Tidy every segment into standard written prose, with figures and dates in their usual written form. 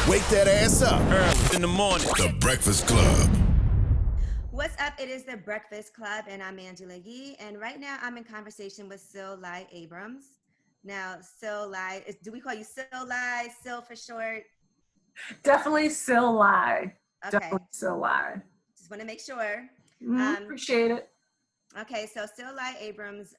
Wake that ass up. Early in the morning. The Breakfast Club. What's up? It is the Breakfast Club, and I'm Angela Yee. And right now, I'm in conversation with Lieu Abrams. Now, Lieu, do we call you Lieu for short? Definitely still lie. Okay. Definitely still lie. Just want to make sure. Appreciate it. Okay, so Lieu Abrams,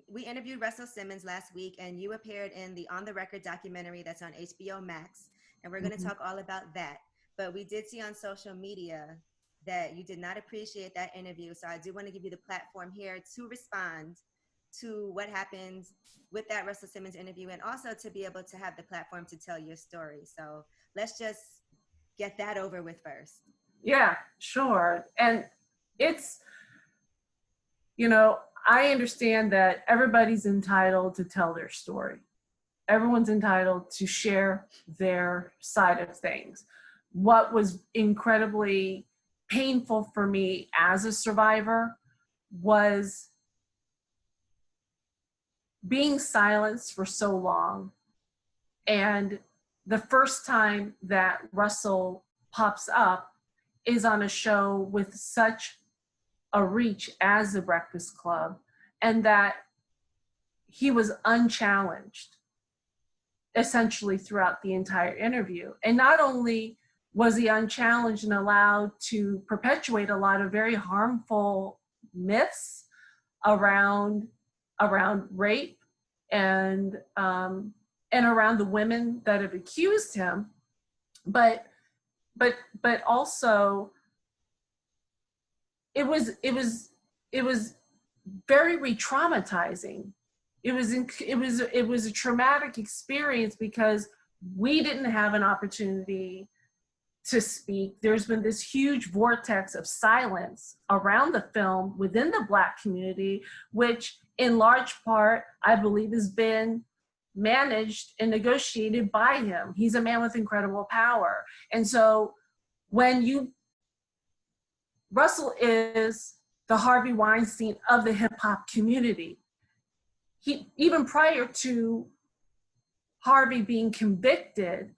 we interviewed Russell Simmons last week, and you appeared in the On the Record documentary that's on HBO Max, and we're going to talk all about that. But we did see on social media that you did not appreciate that interview, so I do want to give you the platform here to respond to what happened with that Russell Simmons interview, and also to be able to have the platform to tell your story. So let's just get that over with first. Yeah, sure. And it's, I understand that everybody's entitled to tell their story. Everyone's entitled to share their side of things. What was incredibly painful for me as a survivor was being silenced for so long. And the first time that Russell pops up is on a show with such a reach as the Breakfast Club, and that he was unchallenged essentially throughout the entire interview. And not only was he unchallenged and allowed to perpetuate a lot of very harmful myths around rape and around the women that have accused him, but also it was very re-traumatizing. It was a traumatic experience because we didn't have an opportunity to speak. There's been this huge vortex of silence around the film within the Black community, which in large part, I believe, has been managed and negotiated by him. He's a man with incredible power. And so Russell is the Harvey Weinstein of the hip hop community. Even prior to Harvey being convicted,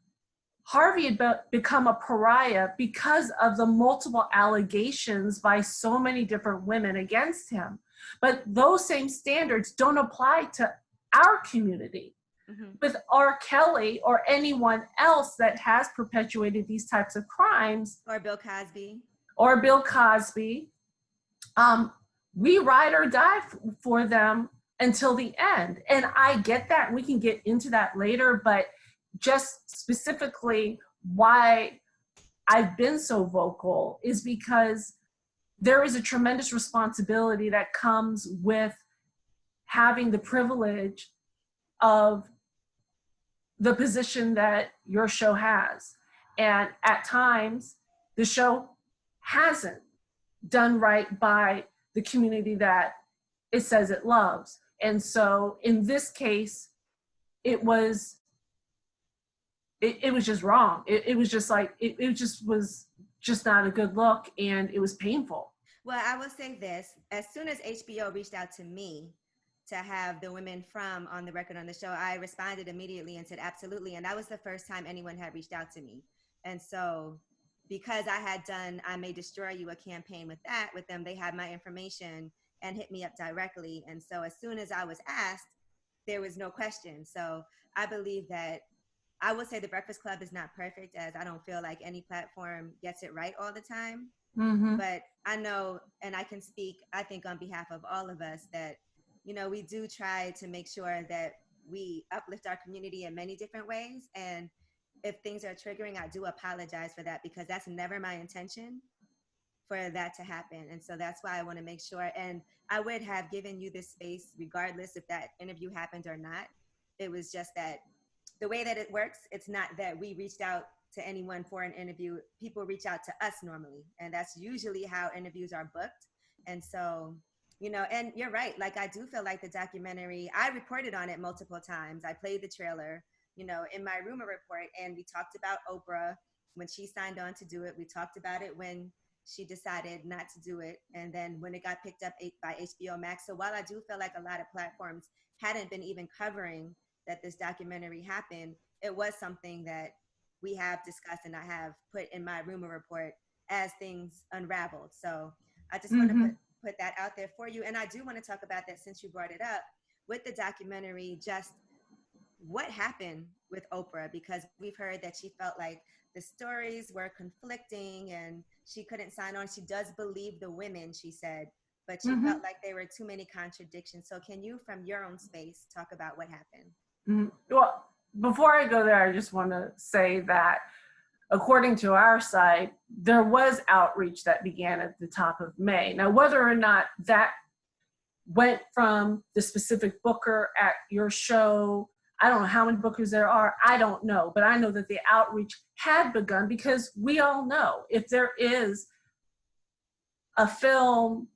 Harvey had become a pariah because of the multiple allegations by so many different women against him. But those same standards don't apply to our community. With R. Kelly or anyone else that has perpetuated these types of crimes. Or Bill Cosby. We ride or die for them until the end. And I get that. We can get into that later, but just specifically why I've been so vocal is because there is a tremendous responsibility that comes with having the privilege of the position that your show has. And at times, the show hasn't done right by the community that it says it loves. And so in this case, it was just wrong. It was just like, it just was just not a good look, and it was painful. Well, I will say this, as soon as HBO reached out to me to have the women from On the Record on the show, I responded immediately and said, absolutely. And that was the first time anyone had reached out to me. And so because I had done I May Destroy You, a campaign with them, they had my information and hit me up directly. And so as soon as I was asked, there was no question. So I believe that I would say the Breakfast Club is not perfect, as I don't feel like any platform gets it right all the time. But I know, and I can speak, I think on behalf of all of us, that we do try to make sure that we uplift our community in many different ways. And if things are triggering, I do apologize for that, because that's never my intention for that to happen. And so that's why I want to make sure, and I would have given you this space regardless if that interview happened or not. It was just that the way that it works, it's not that we reached out to anyone for an interview. People reach out to us normally, and that's usually how interviews are booked. And so, and you're right, like I do feel like the documentary, I reported on it multiple times. I played the trailer, in my rumor report, and we talked about Oprah when she signed on to do it. We talked about it when she decided not to do it, and then when it got picked up by HBO Max. So while I do feel like a lot of platforms hadn't been even covering that this documentary happened, it was something that we have discussed and I have put in my rumor report as things unraveled. So I just want to put that out there for you. And I do want to talk about that since you brought it up with the documentary, just what happened with Oprah, because we've heard that she felt like the stories were conflicting and she couldn't sign on. She does believe the women, she said, but she felt like there were too many contradictions. So can you, from your own space, talk about what happened? Well, before I go there, I just want to say that according to our site, there was outreach that began at the top of May. Now, whether or not that went from the specific booker at your show, I don't know how many bookers there are, I don't know, but I know that the outreach had begun, because we all know if there is a film,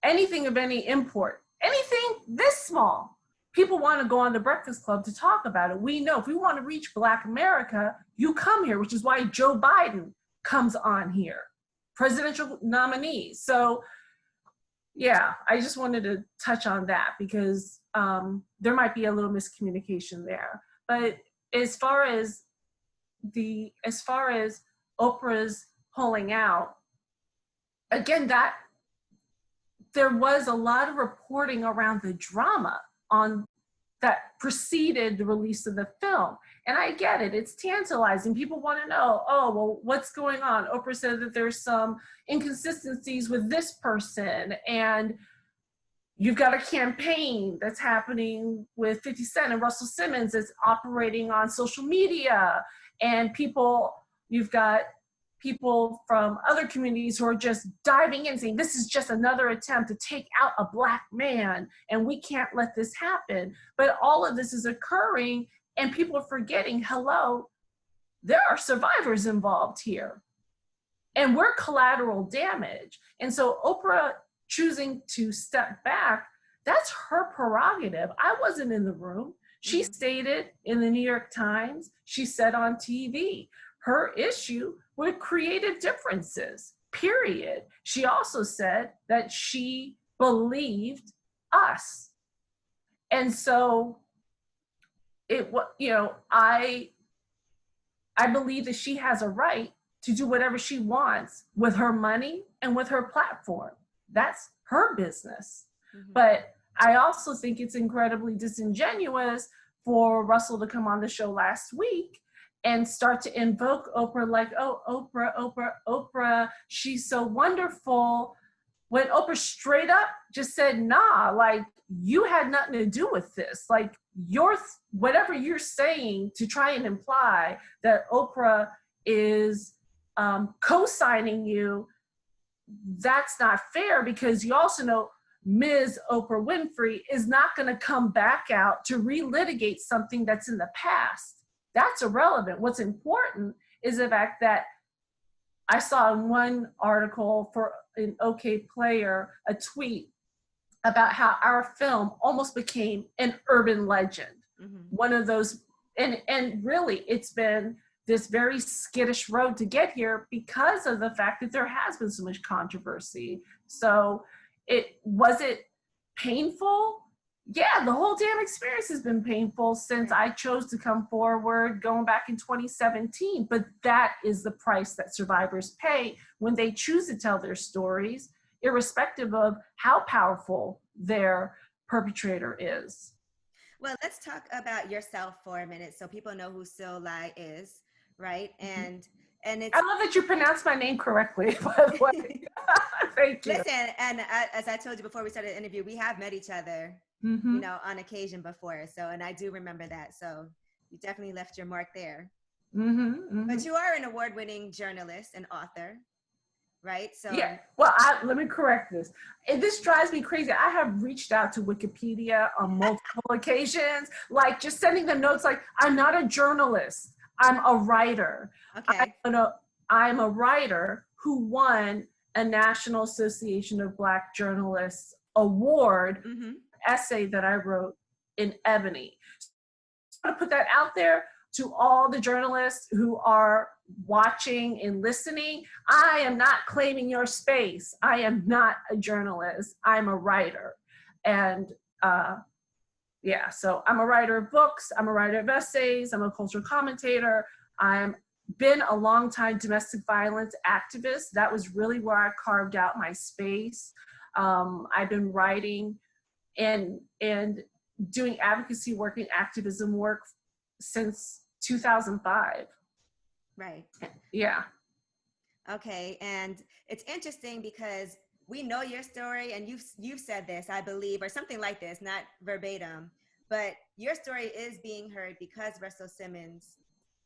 anything of any import, anything this small, people want to go on the Breakfast Club to talk about it. We know if we want to reach Black America, you come here, which is why Joe Biden comes on here, presidential nominee. So yeah, I just wanted to touch on that because there might be a little miscommunication there. But as far as Oprah's pulling out, again, that there was a lot of reporting around the drama on that preceded the release of the film. And I get it, it's tantalizing. People want to know, oh, well, what's going on? Oprah said that there's some inconsistencies with this person, and you've got a campaign that's happening with 50 Cent and Russell Simmons that's operating on social media, and you've got people from other communities who are just diving in saying, this is just another attempt to take out a Black man, and we can't let this happen. But all of this is occurring, and people are forgetting, hello, there are survivors involved here, and we're collateral damage. And so Oprah choosing to step back, that's her prerogative. I wasn't in the room. She stated in the New York Times, she said on TV, her issue with creative differences, period. She also said that she believed us. And so I believe that she has a right to do whatever she wants with her money and with her platform. That's her business. But I also think it's incredibly disingenuous for Russell to come on the show last week and start to invoke Oprah like, oh, Oprah, she's so wonderful. When Oprah straight up just said, nah, like, you had nothing to do with this. Like, whatever you're saying to try and imply that Oprah is co-signing you, that's not fair, because you also know Ms. Oprah Winfrey is not going to come back out to relitigate something that's in the past. That's irrelevant. What's important is the fact that I saw in one article for an OK Player a tweet about how our film almost became an urban legend. One of those, and really it's been this very skittish road to get here because of the fact that there has been so much controversy. So was it painful? Yeah, the whole damn experience has been painful since I chose to come forward going back in 2017. But that is the price that survivors pay when they choose to tell their stories, irrespective of how powerful their perpetrator is. Well, let's talk about yourself for a minute so people know who Sil Lai is, right? And it's, I love that you pronounced my name correctly, by the way. Thank you. Listen, and as I told you before we started the interview, we have met each other, on occasion before. So, and I do remember that. So you definitely left your mark there. But you are an award-winning journalist and author, right? So yeah. Well, let me correct this. And this drives me crazy. I have reached out to Wikipedia on multiple occasions, like just sending them notes like, I'm not a journalist. I'm a writer. Okay. I'm a writer who won a National Association of Black Journalists award essay that I wrote in Ebony. So I want to put that out there to all the journalists who are watching and listening. I am not claiming your space. I am not a journalist. I'm a writer. And so I'm a writer of books. I'm a writer of essays. I'm a cultural commentator. I'm been a long-time domestic violence activist. That was really where I carved out my space. I've been writing and doing advocacy work and activism work since 2005. Right. Yeah. Okay, and it's interesting because we know your story, and you've said this, I believe, or something like this, not verbatim, but your story is being heard because Russell Simmons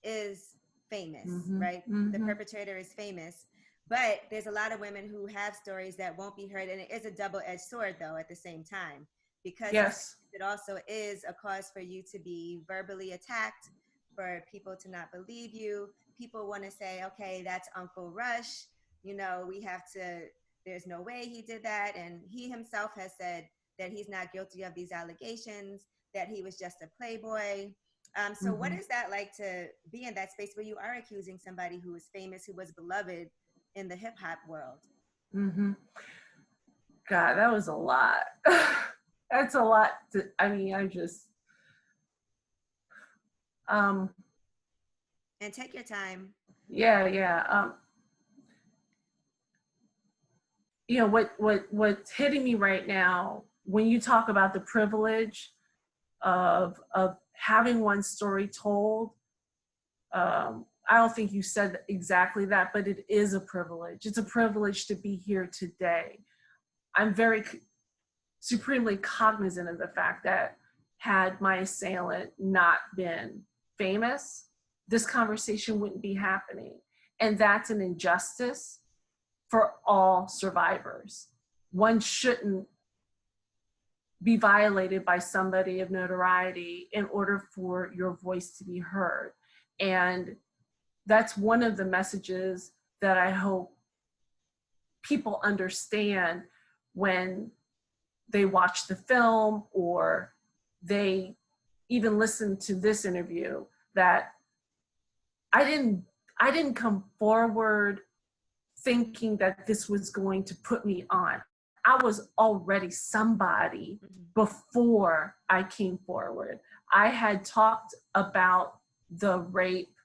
is famous, right? The perpetrator is famous, but there's a lot of women who have stories that won't be heard, and it is a double-edged sword, though, at the same time, because yes, it also is a cause for you to be verbally attacked, for people to not believe you. People want to say, okay, that's Uncle Rush. You know, we have to, there's no way he did that. And he himself has said that he's not guilty of these allegations, that he was just a playboy. So what is that like to be in that space where you are accusing somebody who is famous, who was beloved in the hip hop world? God, that was a lot. That's a lot. I mean, I just, and take your time. Yeah. You know, what's hitting me right now when you talk about the privilege of having one's story told, I don't think you said exactly that, but it is a privilege. It's a privilege to be here today. I'm very supremely cognizant of the fact that had my assailant not been famous, this conversation wouldn't be happening. And that's an injustice for all survivors. One shouldn't be violated by somebody of notoriety in order for your voice to be heard. And that's one of the messages that I hope people understand when they watch the film or they even listen to this interview, that I didn't come forward thinking that this was going to put me on. I was already somebody before I came forward. I had talked about the rape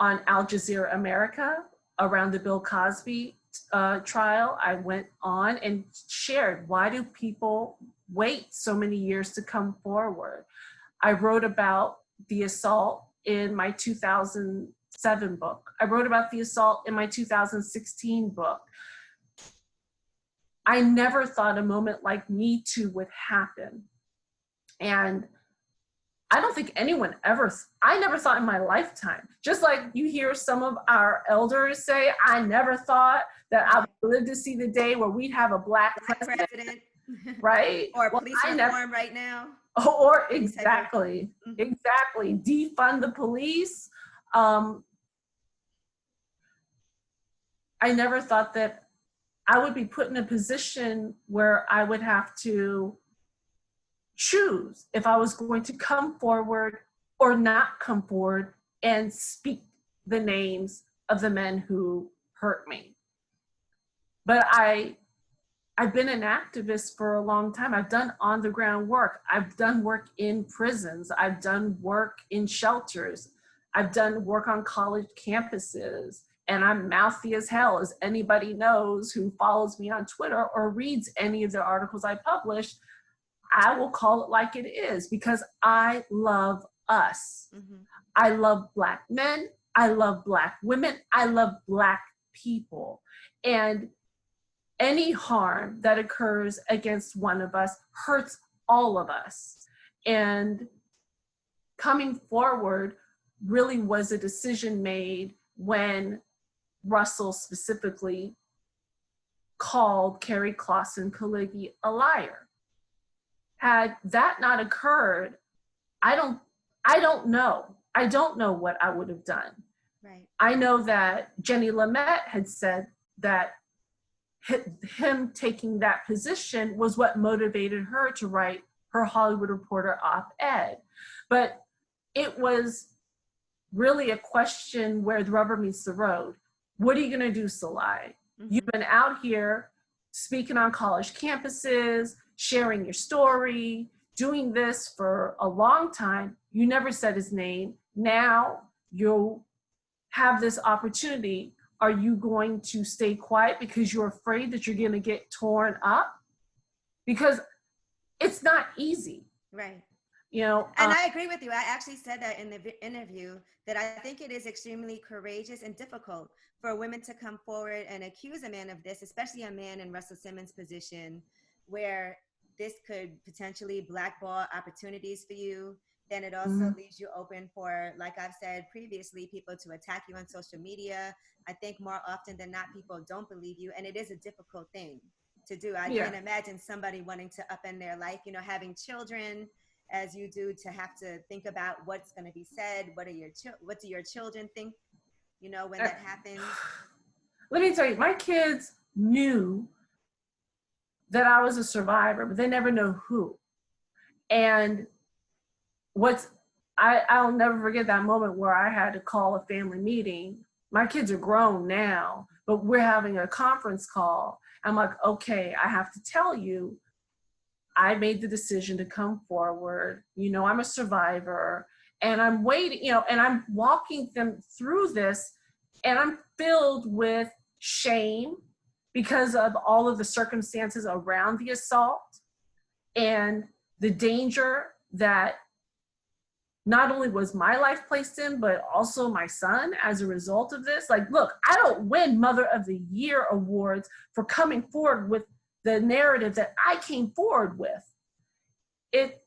on Al Jazeera America around the Bill Cosby trial. I went on and shared, why do people wait so many years to come forward? I wrote about the assault in my 2007 book. I wrote about the assault in my 2016 book. I never thought a moment like Me Too would happen. And I don't think anyone I never thought in my lifetime, just like you hear some of our elders say, I never thought that I would live to see the day where we'd have a black president. Right? Or police reform right now. Or exactly, defund the police. I never thought that I would be put in a position where I would have to choose if I was going to come forward or not come forward and speak the names of the men who hurt me. But I've been an activist for a long time. I've done on the ground work. I've done work in prisons. I've done work in shelters. I've done work on college campuses. And I'm mouthy as hell, as anybody knows who follows me on Twitter or reads any of the articles I publish. I will call it like it is because I love us. I love Black men. I love Black women. I love Black people. And any harm that occurs against one of us hurts all of us. And coming forward really was a decision made when Russell specifically called Kerry Clausen Kaligi a liar. Had that not occurred, I don't know. I don't know what I would have done. Right. I know that Jenny Lamette had said that him taking that position was what motivated her to write her Hollywood Reporter op-ed. But it was really a question where the rubber meets the road. What are you gonna do, Salai? You've been out here speaking on college campuses, sharing your story, doing this for a long time. You never said his name. now you'll have this opportunity. Are you going to stay quiet because you're afraid that you're going to get torn up? Because it's not easy. Right. You know, and I agree with you. I actually said that in the interview, that I think it is extremely courageous and difficult for women to come forward and accuse a man of this, especially a man in Russell Simmons' position, where this could potentially blackball opportunities for you. Then it also leaves you open for, like I've said previously, people to attack you on social media. I think more often than not, people don't believe you. And it is a difficult thing to do. I can't imagine somebody wanting to upend their life, you know, having children as you do, to have to think about what's going to be said. What do your children think, you know, when that happens? Let me tell you, my kids knew that I was a survivor, but they never know who. And I'll never forget that moment where I had to call a family meeting. My kids are grown now, but we're having a conference call. I'm like, okay, I have to tell you, I made the decision to come forward. You know, I'm a survivor, and I'm waiting, you know, and I'm walking them through this, and I'm filled with shame because of all of the circumstances around the assault and the danger that not only was my life placed in, but also my son as a result of this. Like, look, I don't win Mother of the Year awards for coming forward with the narrative that I came forward with. It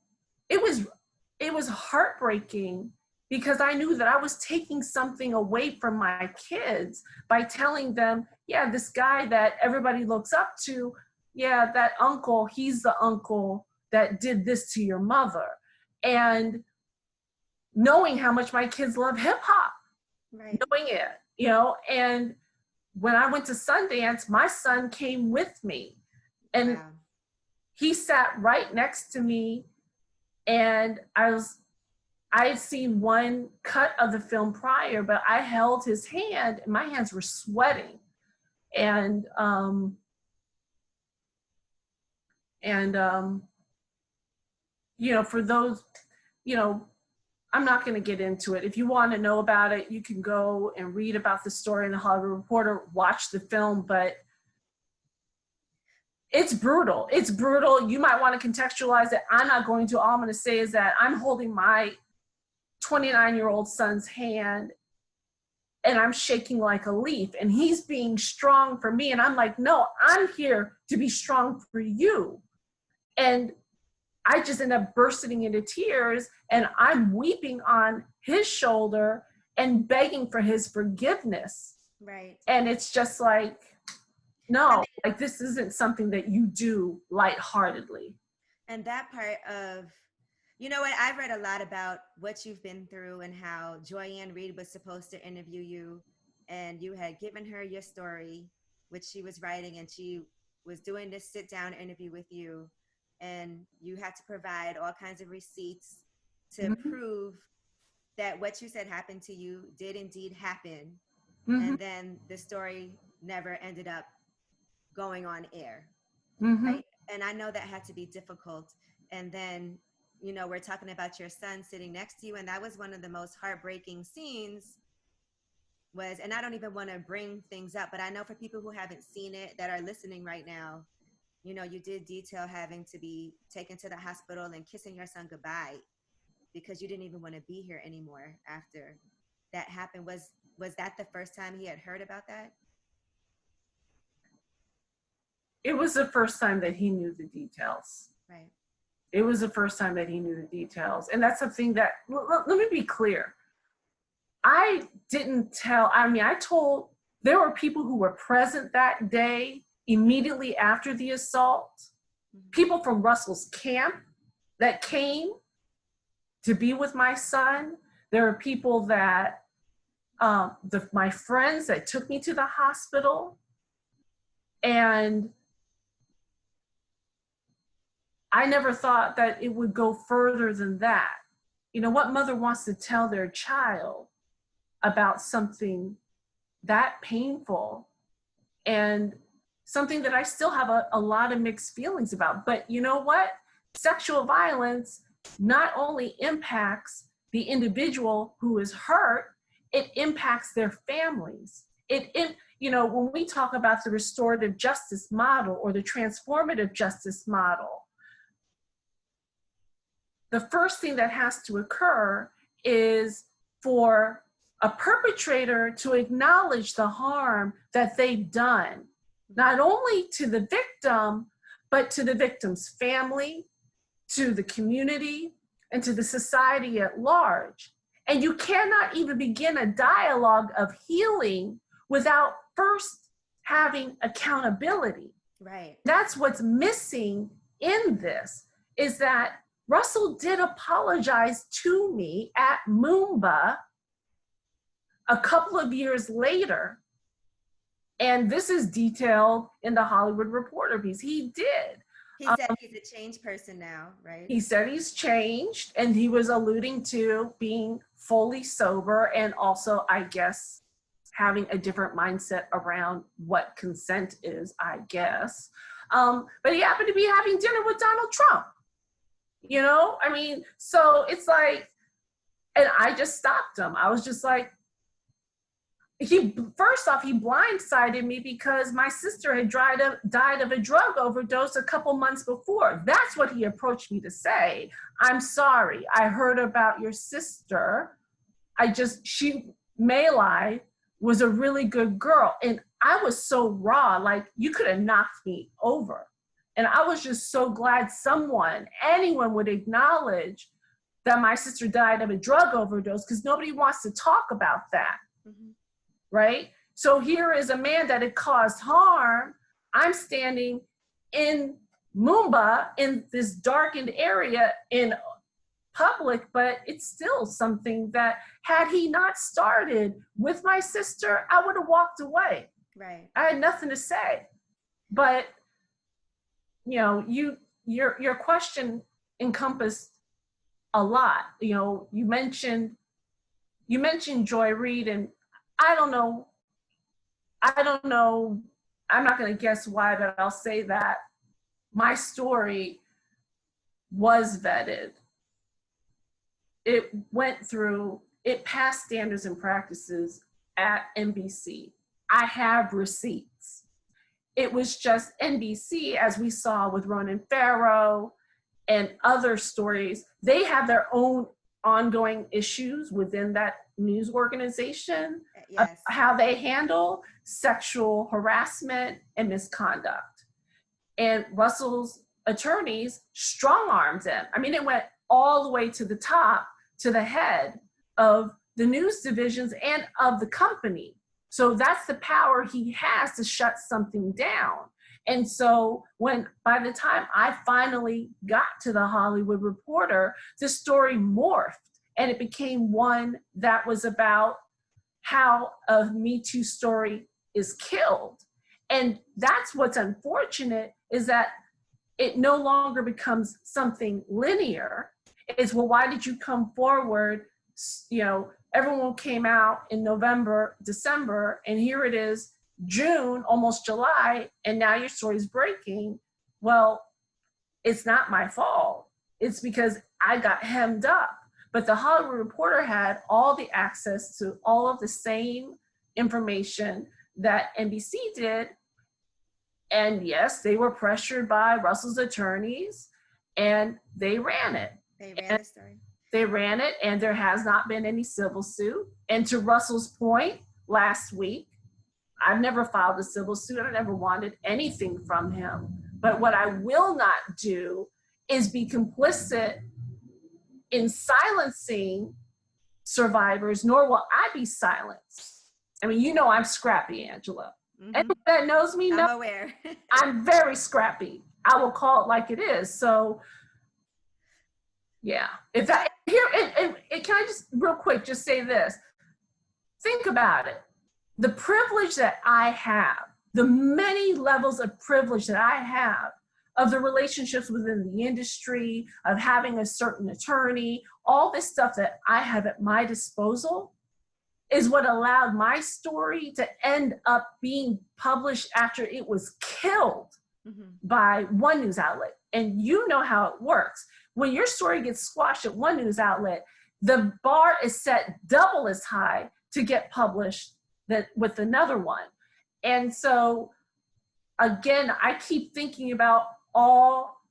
was heartbreaking because I knew that I was taking something away from my kids by telling them, yeah, this guy that everybody looks up to, yeah, that uncle, he's the uncle that did this to your mother. And knowing how much my kids love hip hop, knowing it, you know, and when I went to Sundance, my son came with me, and he sat right next to me, and I had seen one cut of the film prior, but I held his hand and my hands were sweating. And you know, for those, you know, I'm not going to get into it. If you want to know about it, you can go and read about the story in the Hollywood Reporter, watch the film, but it's brutal. It's brutal. You might want to contextualize it. I'm not going to. All I'm going to say is that I'm holding my 29-year-old son's hand and I'm shaking like a leaf, and he's being strong for me. And I'm like, no, I'm here to be strong for you. And I just end up bursting into tears, and I'm weeping on his shoulder and begging for his forgiveness. Right. And it's just like, no, like this isn't something that you do lightheartedly. And that part of, you know what, I've read a lot about what you've been through and how Joy-Ann Reid was supposed to interview you, and you had given her your story, which she was writing, and she was doing this sit-down interview with you, and you had to provide all kinds of receipts to prove that what you said happened to you did indeed happen. And then the story never ended up going on air. Right? And I know that had to be difficult. And then, you know, we're talking about your son sitting next to you, and that was one of the most heartbreaking scenes was, and I don't even want to bring things up, but I know for people who haven't seen it that are listening right now, you know, you did detail having to be taken to the hospital and kissing your son goodbye because you didn't even want to be here anymore after that happened. Was that the first time he had heard about that? It was the first time that he knew the details. Right. It was the first time that he knew the details. And that's something that, let me be clear. I didn't tell, I mean, I told, there were people who were present that day immediately after the assault, people from Russell's camp that came to be with my son. There are people that, my friends that took me to the hospital. And I never thought that it would go further than that. You know, what mother wants to tell their child about something that painful and something that I still have a lot of mixed feelings about? But you know what? Sexual violence not only impacts the individual who is hurt, it impacts their families. When we talk about the restorative justice model or the transformative justice model, the first thing that has to occur is for a perpetrator to acknowledge the harm that they've done, not only to the victim, but to the victim's family, to the community, and to the society at large. And you cannot even begin a dialogue of healing without first having accountability. Right. That's what's missing in this, is that Russell did apologize to me at Moomba a couple of years later. And this is detailed in the Hollywood Reporter piece. He did. He said he's a changed person now, right? He said he's changed, and he was alluding to being fully sober and also, I guess, having a different mindset around what consent is, I guess. But he happened to be having dinner with Donald Trump. So it's like, and I just stopped him. I was just like, first off, he blindsided me because my sister had died of a drug overdose a couple months before. That's what he approached me to say. I'm sorry, I heard about your sister. Maylai was a really good girl. And I was so raw, like you could have knocked me over. And I was just so glad anyone would acknowledge that my sister died of a drug overdose, because nobody wants to talk about that. Mm-hmm. Right? So here is a man that had caused harm. I'm standing in Moomba in this darkened area in public, but it's still something that had he not started with my sister, I would have walked away. Right. I had nothing to say. But your question encompassed a lot. You mentioned Joy Reid, and I don't know. I'm not going to guess why, but I'll say that my story was vetted. It passed standards and practices at NBC. I have receipts. It was just NBC, as we saw with Ronan Farrow and other stories, they have their own ongoing issues within that news organization. Yes. Of how they handle sexual harassment and misconduct. And Russell's attorneys strong-armed them. I mean, it went all the way to the top, to the head of the news divisions and of the company. So that's the power he has to shut something down. And so by the time I finally got to the Hollywood Reporter, the story morphed, and it became one that was about how a Me Too story is killed. And that's what's unfortunate, is that it no longer becomes something linear. It's, well, why did you come forward? Everyone came out in November, December, and here it is, June, almost July, and now your story's breaking. Well, it's not my fault. It's because I got hemmed up. But the Hollywood Reporter had all the access to all of the same information that NBC did. And yes, they were pressured by Russell's attorneys, and they ran it. They ran the story. They ran it, and there has not been any civil suit. And to Russell's point last week, I've never filed a civil suit. I never wanted anything from him. But what I will not do is be complicit in silencing survivors, nor will I be silenced. I mean, I'm scrappy, Angela. Mm-hmm. Anyone that knows me knows I'm aware. I'm very scrappy. I will call it like it is. So, yeah. Can I just real quick just say this? Think about it. The privilege that I have, the many levels of privilege that I have, of the relationships within the industry, of having a certain attorney, all this stuff that I have at my disposal is what allowed my story to end up being published after it was killed by one news outlet. And you know how it works. When your story gets squashed at one news outlet, the bar is set double as high to get published with another one. And so again, I keep thinking about all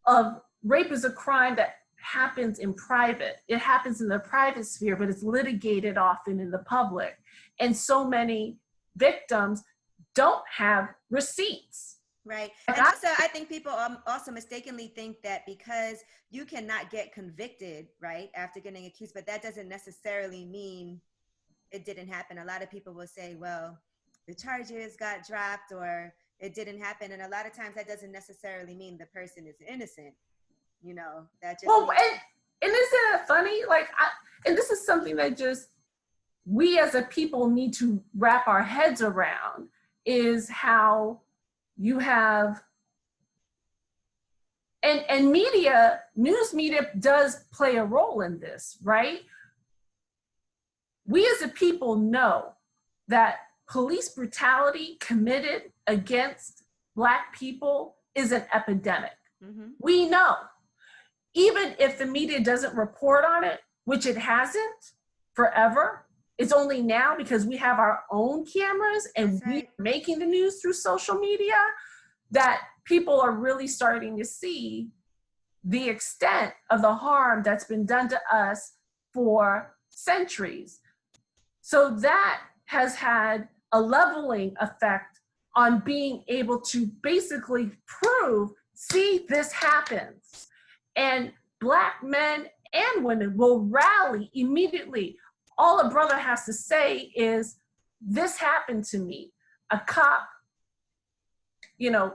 of rape is a crime that happens in private. It happens in the private sphere, but it's litigated often in the public. And so many victims don't have receipts. Right. And also, I think people also mistakenly think that because you cannot get convicted, right, after getting accused, but that doesn't necessarily mean it didn't happen. A lot of people will say, well, the charges got dropped or it didn't happen. And a lot of times that doesn't necessarily mean the person is innocent. You know, that just well, and isn't it funny? Like, and this is something that just we as a people need to wrap our heads around, is how you have, and media, news media does play a role in this, right? We as a people know that police brutality committed against Black people is an epidemic. Mm-hmm. We know. Even if the media doesn't report on it, which it hasn't forever, it's only now because we have our own cameras and we're making the news through social media, that people are really starting to see the extent of the harm that's been done to us for centuries. So that has had a leveling effect on being able to basically prove, see, this happens. And Black men and women will rally immediately. All a brother has to say is, this happened to me. A cop, you know,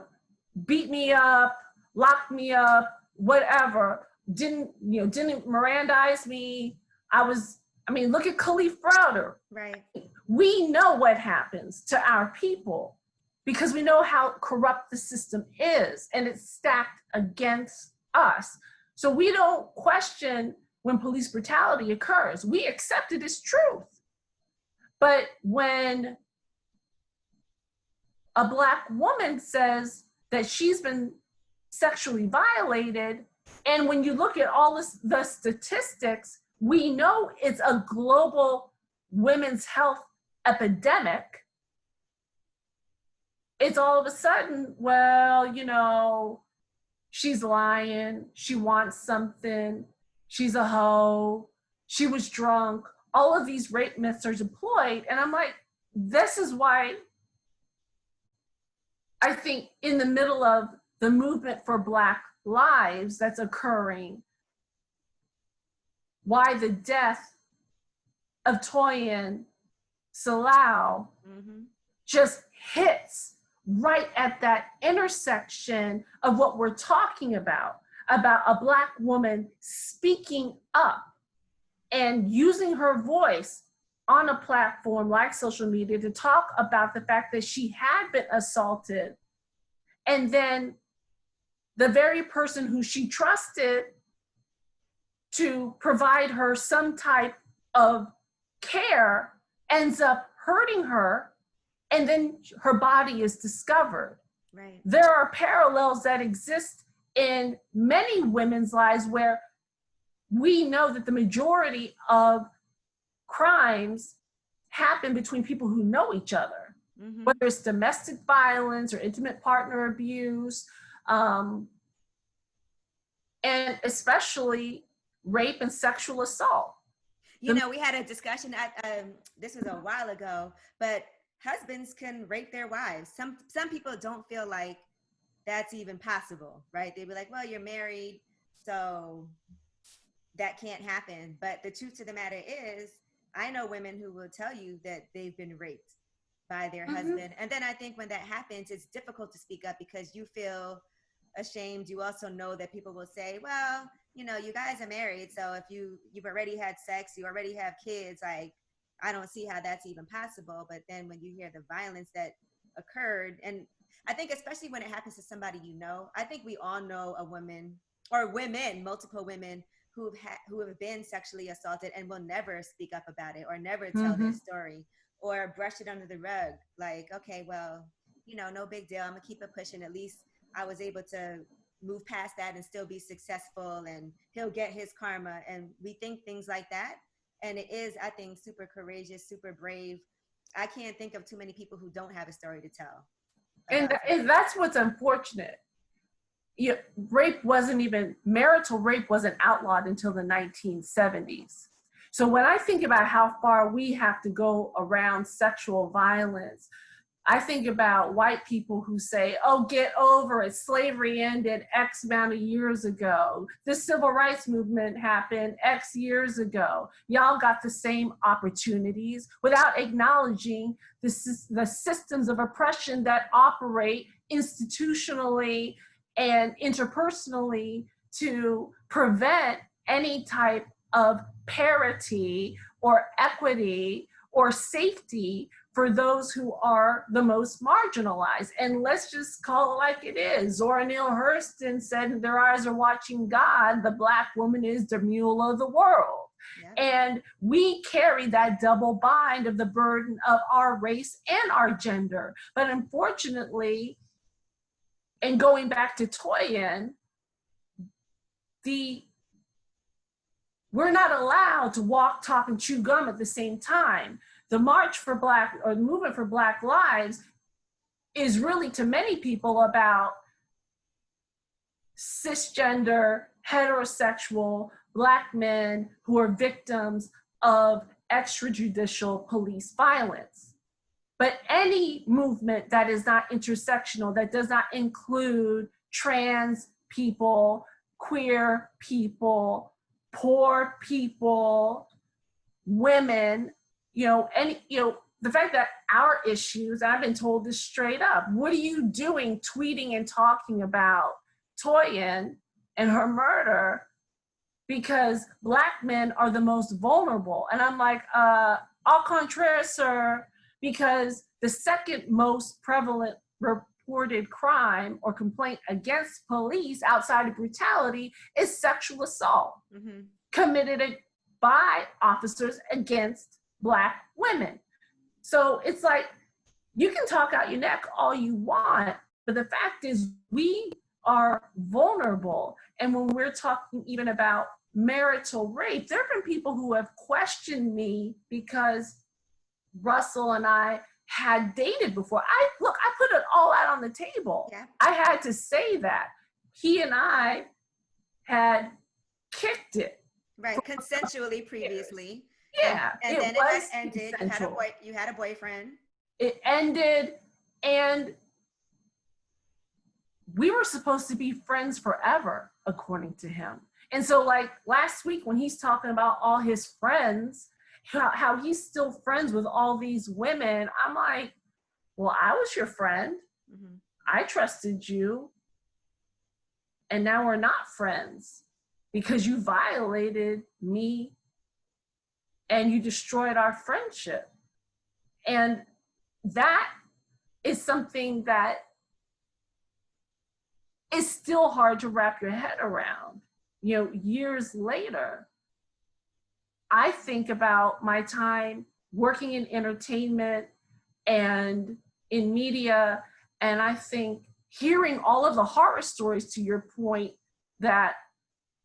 beat me up, locked me up, whatever, didn't Mirandize me. Look at Khalif Browder. Right. We know what happens to our people because we know how corrupt the system is, and it's stacked against us. So we don't question when police brutality occurs. We accept it as truth. But when a Black woman says that she's been sexually violated, and when you look at all the statistics, we know it's a global women's health epidemic. It's all of a sudden, well, you know, she's lying, she wants something, she's a hoe, she was drunk. All of these rape myths are deployed. And I'm like, this is why I think in the middle of the movement for Black lives that's occurring, why the death of Toyin Salau just hits right at that intersection of what we're talking about a Black woman speaking up and using her voice on a platform like social media to talk about the fact that she had been assaulted. And then the very person who she trusted to provide her some type of care ends up hurting her, and then her body is discovered. Right. There are parallels that exist in many women's lives where we know that the majority of crimes happen between people who know each other, whether it's domestic violence or intimate partner abuse, and especially rape and sexual assault. You know, we had a discussion this was a while ago, but husbands can rape their wives. Some people don't feel like that's even possible, right? They'd be like, well, you're married, so that can't happen. But the truth of the matter is, I know women who will tell you that they've been raped by their husband. And then I think when that happens, it's difficult to speak up because you feel ashamed. You also know that people will say, well, you know, you guys are married, so if you've already had sex, you already have kids, like, I don't see how that's even possible. But then when you hear the violence that occurred, and I think especially when it happens to somebody you know, I think we all know a woman or women, multiple women who have been sexually assaulted and will never speak up about it or never tell their story or brush it under the rug. Like, okay, well, you know, no big deal. I'm gonna keep it pushing. At least I was able to move past that and still be successful, and he'll get his karma. And we think things like that. And it is, I think, super courageous, super brave. I can't think of too many people who don't have a story to tell. And that's what's unfortunate. Marital rape wasn't outlawed until the 1970s. So when I think about how far we have to go around sexual violence, I think about white people who say, oh, get over it. Slavery ended X amount of years ago. The civil rights movement happened X years ago. Y'all got the same opportunities, without acknowledging the systems of oppression that operate institutionally and interpersonally to prevent any type of parity or equity or safety for those who are the most marginalized. And let's just call it like it is. Zora Neale Hurston said, their eyes are watching God, the Black woman is the mule of the world. Yeah. And we carry that double bind of the burden of our race and our gender. But unfortunately, and going back to Toyin, we're not allowed to walk, talk, and chew gum at the same time. The March for Black, or the movement for Black Lives, is really, to many people, about cisgender, heterosexual Black men who are victims of extrajudicial police violence. But any movement that is not intersectional, that does not include trans people, queer people, poor people, women, the fact that our issues, I've been told this straight up, what are you doing tweeting and talking about Toyin and her murder, because Black men are the most vulnerable? And I'm like, au contraire, sir, because the second most prevalent reported crime or complaint against police outside of brutality is sexual assault committed by officers against Black women. So it's like, you can talk out your neck all you want, but the fact is we are vulnerable. And when we're talking even about marital rape, there have been people who have questioned me because Russell and I had dated before. I put it all out on the table. Yeah. I had to say that. He and I had kicked it. Right, consensually previously. Yeah. And then it ended. You had a boyfriend. It ended, and we were supposed to be friends forever, according to him. And so, like, last week when he's talking about all his friends, how he's still friends with all these women, I'm like, well, I was your friend. Mm-hmm. I trusted you. And now we're not friends because you violated me and you destroyed our friendship. And that is something that is still hard to wrap your head around. Years later, I think about my time working in entertainment and in media, and I think hearing all of the horror stories, to your point, that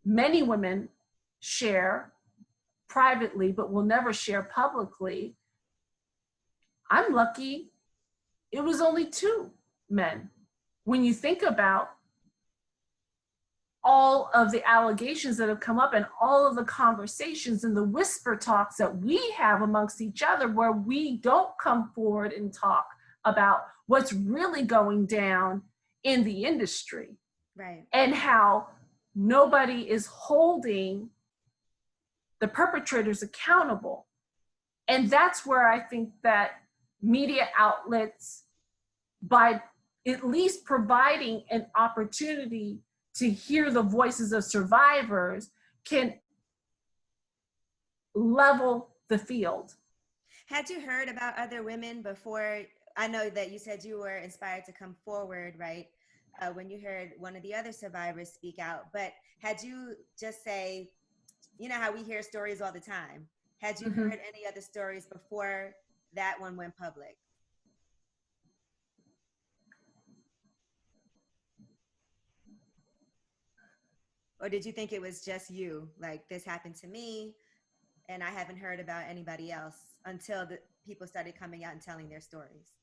many women share privately but will never share publicly. I'm lucky it was only 2 men. When you think about all of the allegations that have come up and all of the conversations and the whisper talks that we have amongst each other, where we don't come forward and talk about what's really going down in the industry. Right. And how nobody is holding the perpetrators accountable. And that's where I think that media outlets, by at least providing an opportunity to hear the voices of survivors, can level the field. Had you heard about other women before? I know that you said you were inspired to come forward, right? When you heard one of the other survivors speak out, but had you just say, how we hear stories all the time, had you heard any other stories before that one went public? Or did you think it was just you? Like, this happened to me and I haven't heard about anybody else until the people started coming out and telling their stories?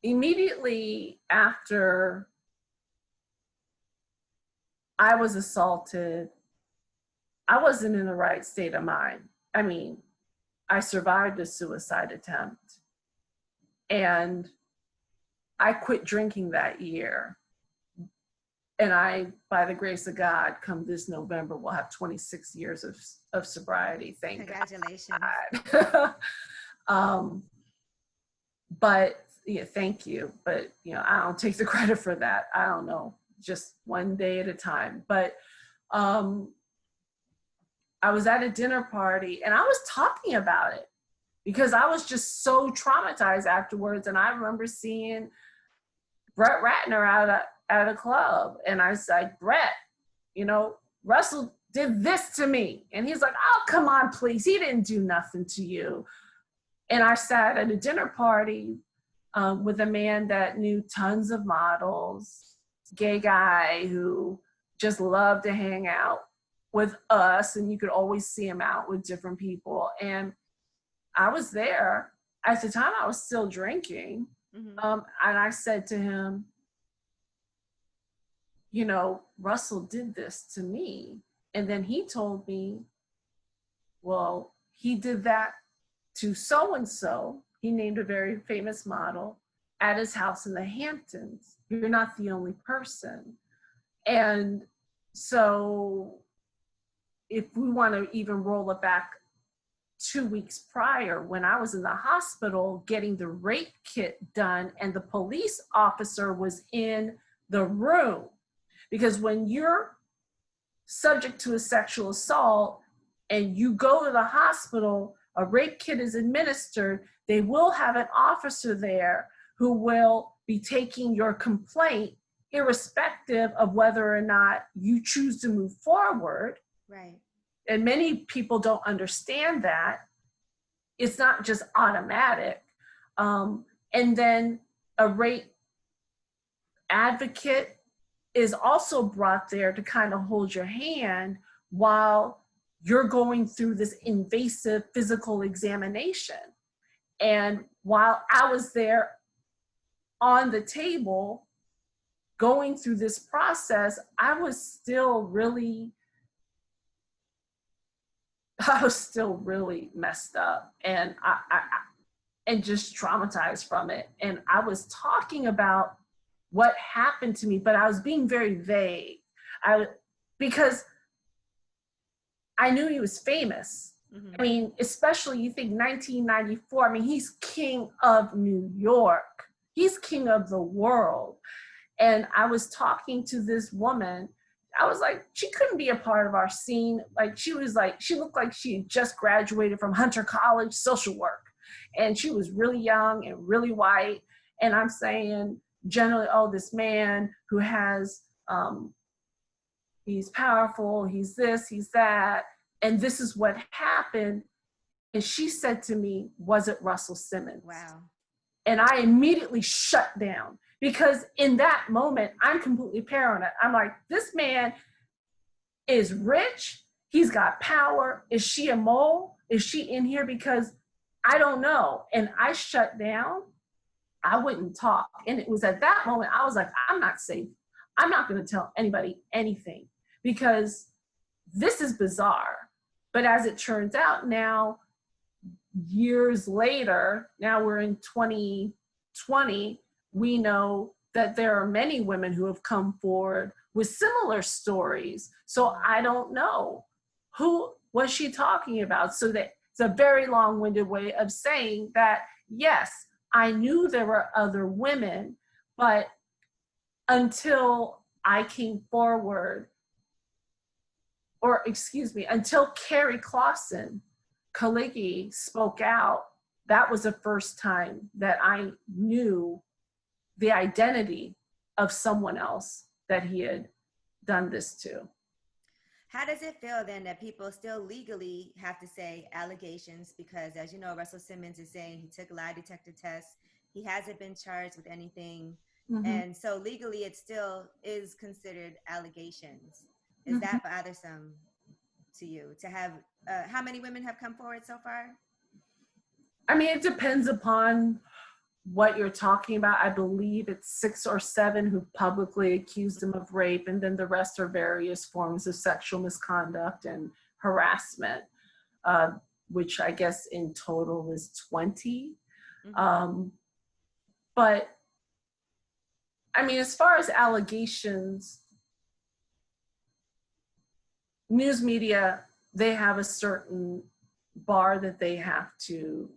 Immediately after I was assaulted, I wasn't in the right state of mind. I mean, I survived a suicide attempt and I quit drinking that year. And I, by the grace of God, come this November, will have 26 years of sobriety. Thank Congratulations. God. But yeah, thank you. But I don't take the credit for that. I don't know, just one day at a time. But I was at a dinner party and I was talking about it because I was just so traumatized afterwards. And I remember seeing Brett Ratner at a club. And I was like, Brett, Russell did this to me. And he's like, oh, come on, please. He didn't do nothing to you. And I sat at a dinner party with a man that knew tons of models, gay guy who just loved to hang out with us. And you could always see him out with different people. And I was there. At the time, I was still drinking. Mm-hmm. And I said to him, Russell did this to me. And then he told me, well, he did that to so-and-so. He named a very famous model at his house in the Hamptons. You're not the only person. And so if we want to even roll it back 2 weeks prior, when I was in the hospital getting the rape kit done and the police officer was in the room, because when you're subject to a sexual assault and you go to the hospital, a rape kit is administered, they will have an officer there who will be taking your complaint irrespective of whether or not you choose to move forward. Right. And many people don't understand that. It's not just automatic. And then a rape advocate is also brought there to kind of hold your hand while you're going through this invasive physical examination. And while I was there on the table going through this process, I was still really messed up and and just traumatized from it. And I was talking about what happened to me, but I was being very vague. Because I knew he was famous. Mm-hmm. I mean, especially you think 1994, I mean, he's king of New York. He's king of the world. And I was talking to this woman. I was like, she couldn't be a part of our scene. She looked like she had just graduated from Hunter College social work. And she was really young and really white. And I'm saying generally, oh, this man who has, he's powerful, he's this, he's that. And this is what happened. And she said to me, was it Russell Simmons? Wow. And I immediately shut down because in that moment, I'm completely paranoid. I'm like, this man is rich. He's got power. Is she a mole? Is she in here? Because I don't know. And I shut down. I wouldn't talk. And it was at that moment, I was like, I'm not safe. I'm not going to tell anybody anything because this is bizarre. But as it turns out now, years later, now we're in 2020, we know that there are many women who have come forward with similar stories. So I don't know who was she talking about. So that it's a very long-winded way of saying that, yes, I knew there were other women, but until I came forward, until Carrie Clausen, Kaligi spoke out, that was the first time that I knew the identity of someone else that he had done this to. How does it feel then that people still legally have to say allegations? Because as you know, Russell Simmons is saying he took lie detector tests. He hasn't been charged with anything. Mm-hmm. And so legally it still is considered allegations. Is Mm-hmm. that bothersome to you to have, how many women have come forward so far? I mean, it depends upon what you're talking about. I believe it's 6 or 7 who publicly accused him of rape, and then the rest are various forms of sexual misconduct and harassment, which I guess in total is 20. Mm-hmm. But I mean, as far as allegations, news media, they have a certain bar that they have to,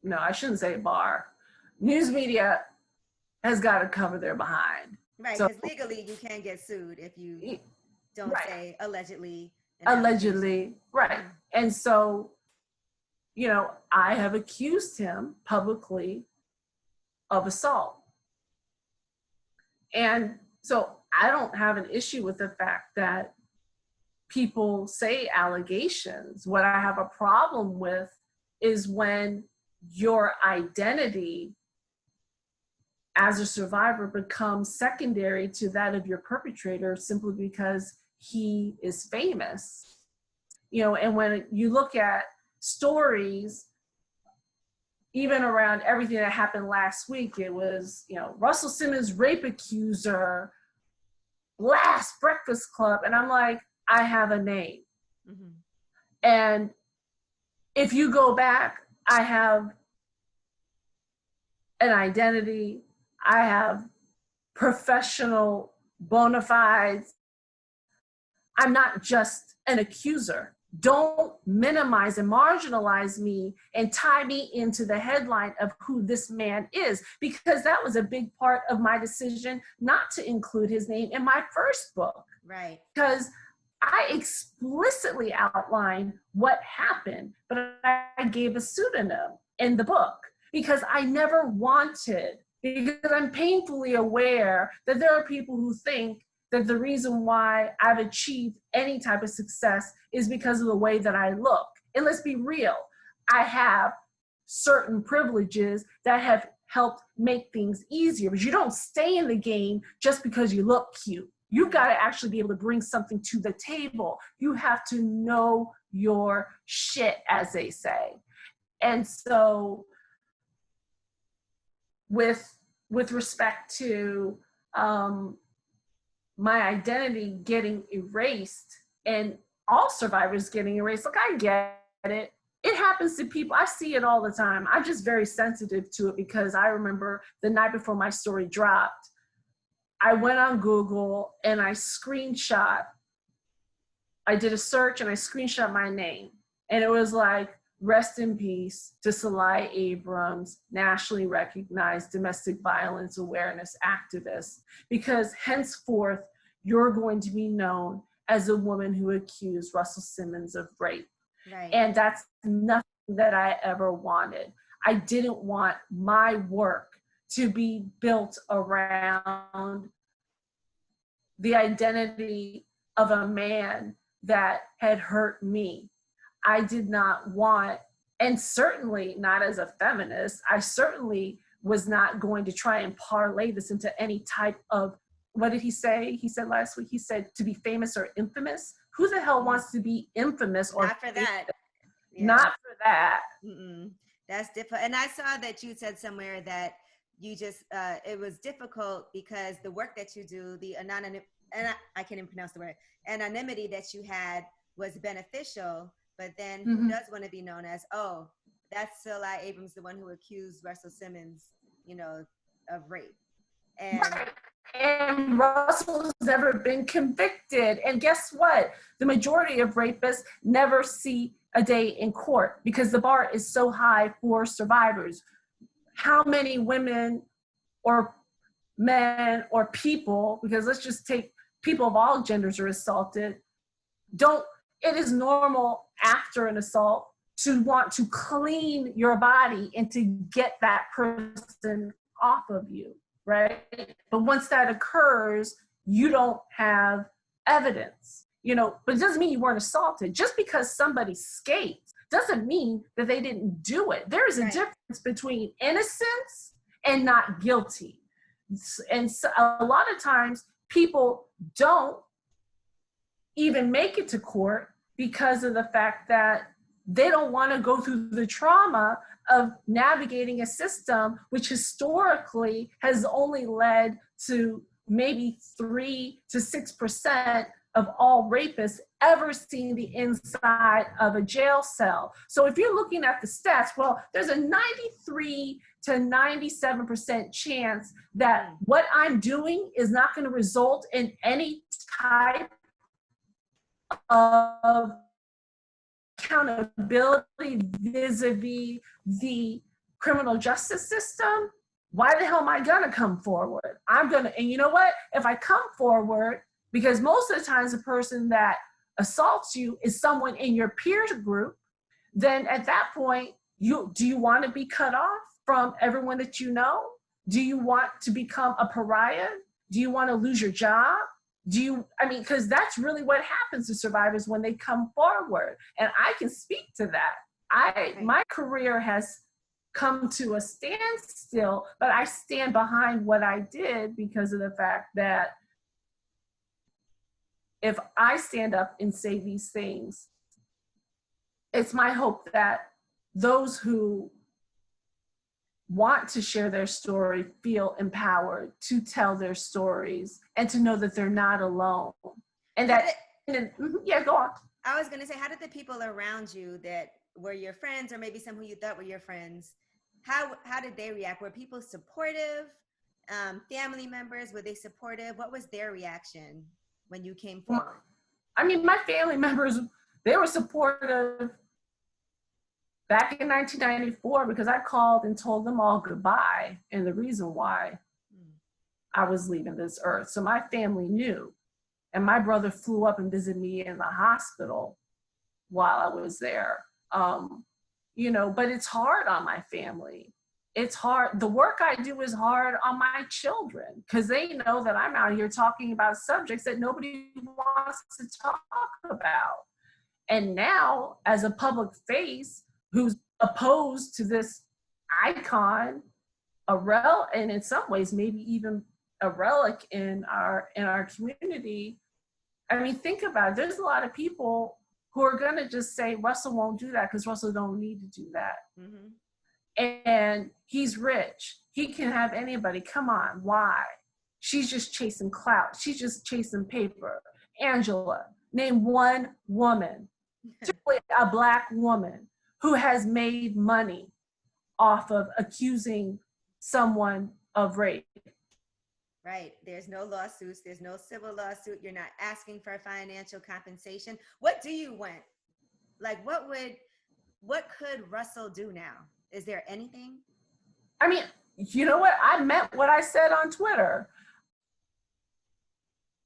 no, I shouldn't say bar. News media has got to cover their behind. Right, So, because legally you can't get sued if you don't right. say allegedly. Allegedly, right. Mm-hmm. And so, you know, I have accused him publicly of assault. And so I don't have an issue with the fact that people say allegations. What I have a problem with is when your identity as a survivor becomes secondary to that of your perpetrator simply because he is famous. You know, and when you look at stories, even around everything that happened last week, it was, you know, Russell Simmons rape accuser, last Breakfast Club. And I'm like, I have a name. Mm-hmm. And if you go back, I have an identity. I have professional bona fides. I'm not just an accuser. Don't minimize and marginalize me and tie me into the headline of who this man is, because that was a big part of my decision not to include his name in my first book. Right. Because I explicitly outlined what happened, but I gave a pseudonym in the book because I never wanted, because I'm painfully aware that there are people who think that the reason why I've achieved any type of success is because of the way that I look. And let's be real, I have certain privileges that have helped make things easier, but you don't stay in the game just because you look cute. You've got to actually be able to bring something to the table. You have to know your shit, as they say. And so with respect to my identity getting erased and all survivors getting erased, look, I get it. It happens to people. I see it all the time. I'm just very sensitive to it because I remember the night before my story dropped, I went on Google and I did a search and I screenshot my name. And it was like, rest in peace to Lieu Abrams, nationally recognized domestic violence awareness activist, because henceforth, you're going to be known as a woman who accused Russell Simmons of rape. Right. And that's nothing that I ever wanted. I didn't want my work to be built around the identity of a man that had hurt me. I did not want, and certainly not as a feminist, I certainly was not going to try and parlay this into any type of, what did he say? He said last week, he said to be famous or infamous. Who the hell wants to be infamous or not for that? Yeah. Not for that. Mm-mm. That's difficult. And I saw that you said somewhere that you just, it was difficult because the work that you do, the anonymity, and I can't even pronounce the word, anonymity that you had was beneficial, but then who does want to be known as, oh, that's Lieu Abrams, the one who accused Russell Simmons, you know, of rape. And right. And Russell has never been convicted. And guess what? The majority of rapists never see a day in court because the bar is so high for survivors. How many women or men or people, because let's just take people of all genders are assaulted, it is normal after an assault to want to clean your body and to get that person off of you, right? But once that occurs, you don't have evidence, you know, but it doesn't mean you weren't assaulted. Just because somebody skates doesn't mean that they didn't do it. There is a difference between innocence and not guilty. And so a lot of times people don't even make it to court because of the fact that they don't want to go through the trauma of navigating a system which historically has only led to maybe 3 to 6% of all rapists ever seeing the inside of a jail cell. So if you're looking at the stats, well, there's a 93 to 97% chance that what I'm doing is not going to result in any type of accountability vis-a-vis the criminal justice system. Why the hell am I gonna come forward? And you know what? If I come forward, because most of the times the person that assaults you is someone in your peer group, then at that point, do you want to be cut off from everyone that you know? Do you want to become a pariah? Do you want to lose your job? Because that's really what happens to survivors when they come forward. And I can speak to that. My career has come to a standstill, but I stand behind what I did because of the fact that if I stand up and say these things, it's my hope that those who want to share their story feel empowered to tell their stories and to know that they're not alone. And that, yeah, go on. I was going to say, how did the people around you that were your friends, or maybe some who you thought were your friends, how did they react? Were people supportive? Family members, were they supportive? What was their reaction when you came forward? My family members, they were supportive back in 1994 because I called and told them all goodbye and the reason why I was leaving this earth. So my family knew. And my brother flew up and visited me in the hospital while I was there. But it's hard on my family. It's hard. The work I do is hard on my children because they know that I'm out here talking about subjects that nobody wants to talk about. And now, as a public face who's opposed to this icon, and in some ways maybe even a relic in our community, think about it. There's a lot of people who are going to just say, Russell won't do that because Russell don't need to do that. Mm-hmm. And he's rich. He can have anybody. Come on, why? She's just chasing clout. She's just chasing paper. Angela, name one woman, particularly a Black woman, who has made money off of accusing someone of rape. Right. There's no lawsuits. There's no civil lawsuit. You're not asking for financial compensation. What do you want? Like, what could Russell do now? Is there anything? You know what? I meant what I said on Twitter.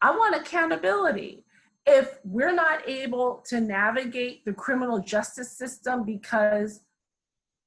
I want accountability. If we're not able to navigate the criminal justice system because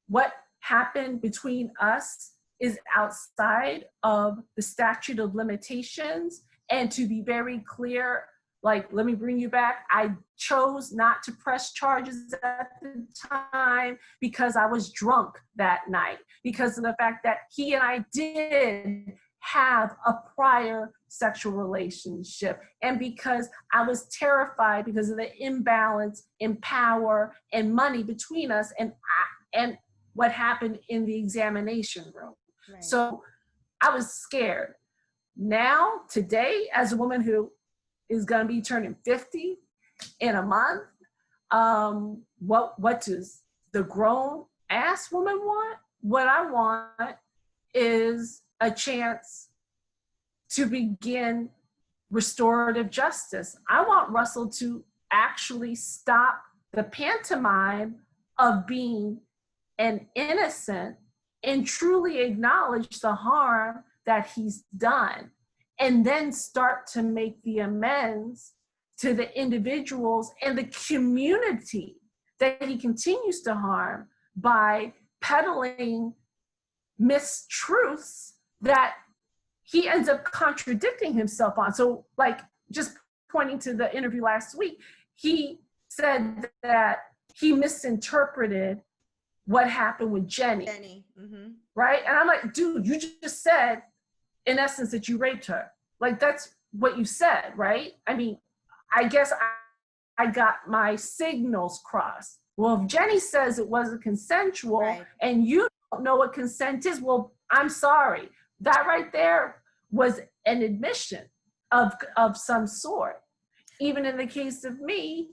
what happened between us is outside of the statute of limitations, and to be very clear, let me bring you back. I chose not to press charges at the time because I was drunk that night, because of the fact that he and I did have a prior sexual relationship, and because I was terrified because of the imbalance in power and money between us and what happened in the examination room. Right. So I was scared. Now, today, as a woman who is going to be turning 50 in a month, what does the grown ass woman want? What I want is a chance to begin restorative justice. I want Russell to actually stop the pantomime of being an innocent and truly acknowledge the harm that he's done, and then start to make the amends to the individuals and the community that he continues to harm by peddling mistruths that he ends up contradicting himself on. So, just pointing to the interview last week, he said that he misinterpreted what happened with Jenny. Right? And I'm like, dude, you just said, in essence, that you raped her. Like, that's what you said, right? I mean, I guess I got my signals crossed. Well, if Jenny says it wasn't consensual, right, and you don't know what consent is, well, I'm sorry. That right there was an admission of some sort. Even in the case of me,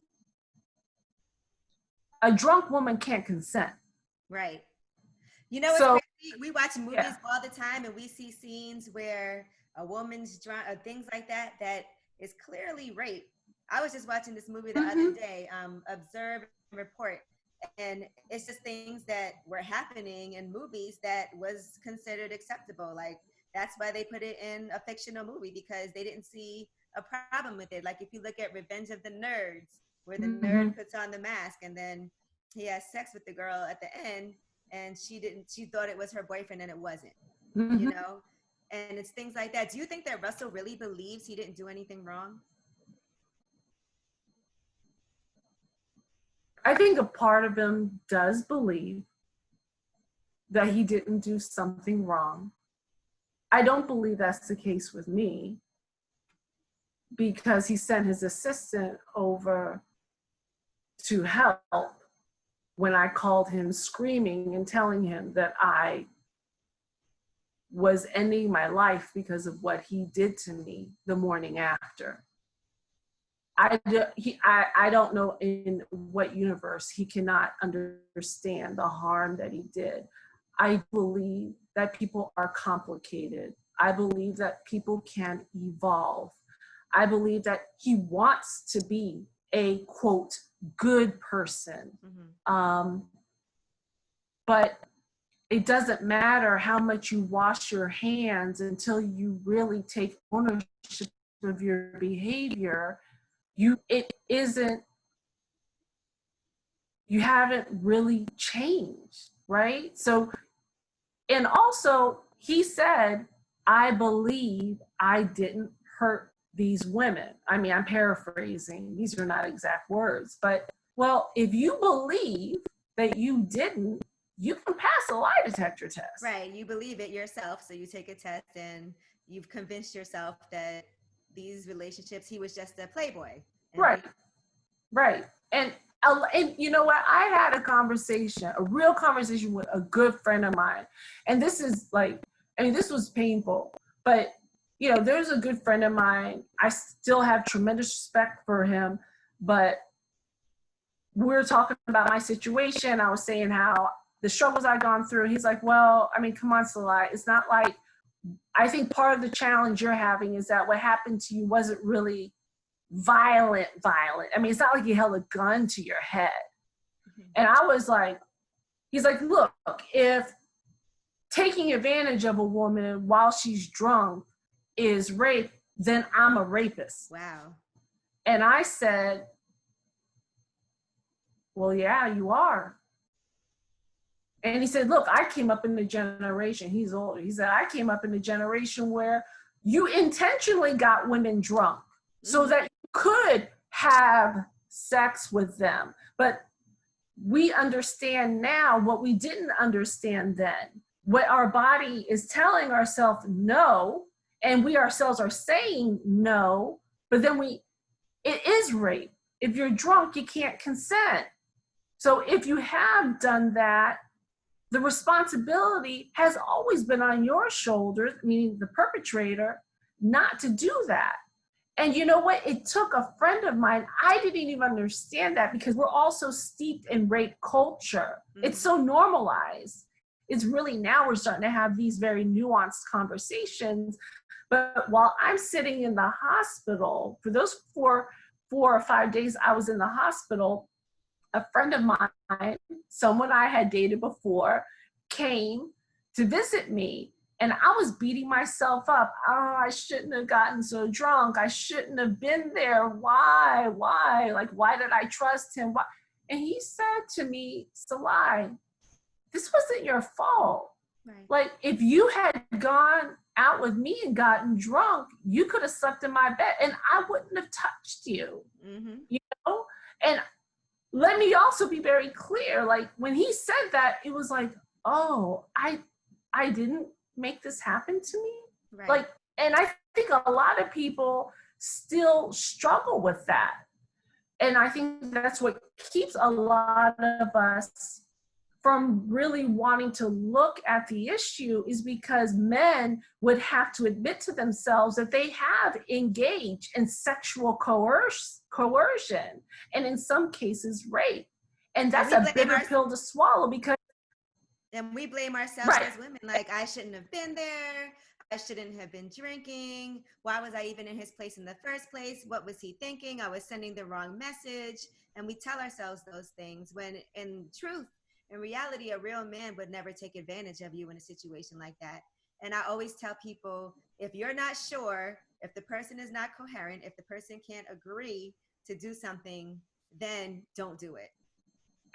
a drunk woman can't consent. Right. You know, so, we watch movies all the time, and we see scenes where a woman's drunk, or things like that, that is clearly rape. I was just watching this movie the other day, Observe and Report, and it's just things that were happening in movies that was considered acceptable. Like, that's why they put it in a fictional movie, because they didn't see a problem with it. Like, if you look at Revenge of the Nerds, where the nerd puts on the mask and then he has sex with the girl at the end, and she thought it was her boyfriend and it wasn't, you know? And it's things like that. Do you think that Russell really believes he didn't do anything wrong? I think a part of him does believe that he didn't do something wrong. I don't believe that's the case with me, because he sent his assistant over to help when I called him screaming and telling him that I was ending my life because of what he did to me the morning after. I don't know in what universe he cannot understand the harm that he did. I believe that people are complicated. I believe that people can evolve. I believe that he wants to be a, quote, good person. But it doesn't matter how much you wash your hands until you really take ownership of your behavior. You haven't really changed, right? So, and also he said, I believe I didn't hurt these women. I mean, I'm paraphrasing, these are not exact words, but well, if you believe that you didn't, you can pass a lie detector test. Right, you believe it yourself, so you take a test and you've convinced yourself that these relationships, he was just a playboy. Right. And you know what? I had a real conversation with a good friend of mine. And this is like, I mean, this was painful, but you know, there's a good friend of mine. I still have tremendous respect for him, but we were talking about my situation. I was saying how the struggles I'd gone through. He's like, well, I mean, come on, Salai. It's not like, I think part of the challenge you're having is that what happened to you wasn't really violent. I mean, it's not like you held a gun to your head. And I was like, he's like, look, if taking advantage of a woman while she's drunk is rape, then I'm a rapist. Wow. And I said, well, yeah, you are. And he said, look, I came up in the generation, he's older. He said, I came up in the generation where you intentionally got women drunk so that you could have sex with them. But we understand now what we didn't understand then. What our body is telling ourselves no, and we ourselves are saying no, but then it is rape. If you're drunk, you can't consent. So if you have done that, the responsibility has always been on your shoulders, meaning the perpetrator, not to do that. And you know what? It took a friend of mine, I didn't even understand that because we're all so steeped in rape culture. It's so normalized. It's really now we're starting to have these very nuanced conversations. But while I'm sitting in the hospital, for those 4 or 5 days I was in the hospital, a friend of mine, someone I had dated before, came to visit me. And I was beating myself up. Oh, I shouldn't have gotten so drunk. I shouldn't have been there. Why? Like, why did I trust him? Why? And he said to me, Salai, this wasn't your fault. Right. Like, if you had gone out with me and gotten drunk, you could have slept in my bed and I wouldn't have touched you, you know? And let me also be very clear. Like when he said that, it was like, oh, I didn't make this happen to me. Right. Like, and I think a lot of people still struggle with that. And I think that's what keeps a lot of us from really wanting to look at the issue, is because men would have to admit to themselves that they have engaged in sexual coercion, and in some cases rape. And that's a bitter pill to swallow, because and we blame ourselves as women. Like, I shouldn't have been there. I shouldn't have been drinking. Why was I even in his place in the first place? What was he thinking? I was sending the wrong message. And we tell ourselves those things when in truth, in reality, a real man would never take advantage of you in a situation like that. And I always tell people, if you're not sure, if the person is not coherent, if the person can't agree to do something, then don't do it.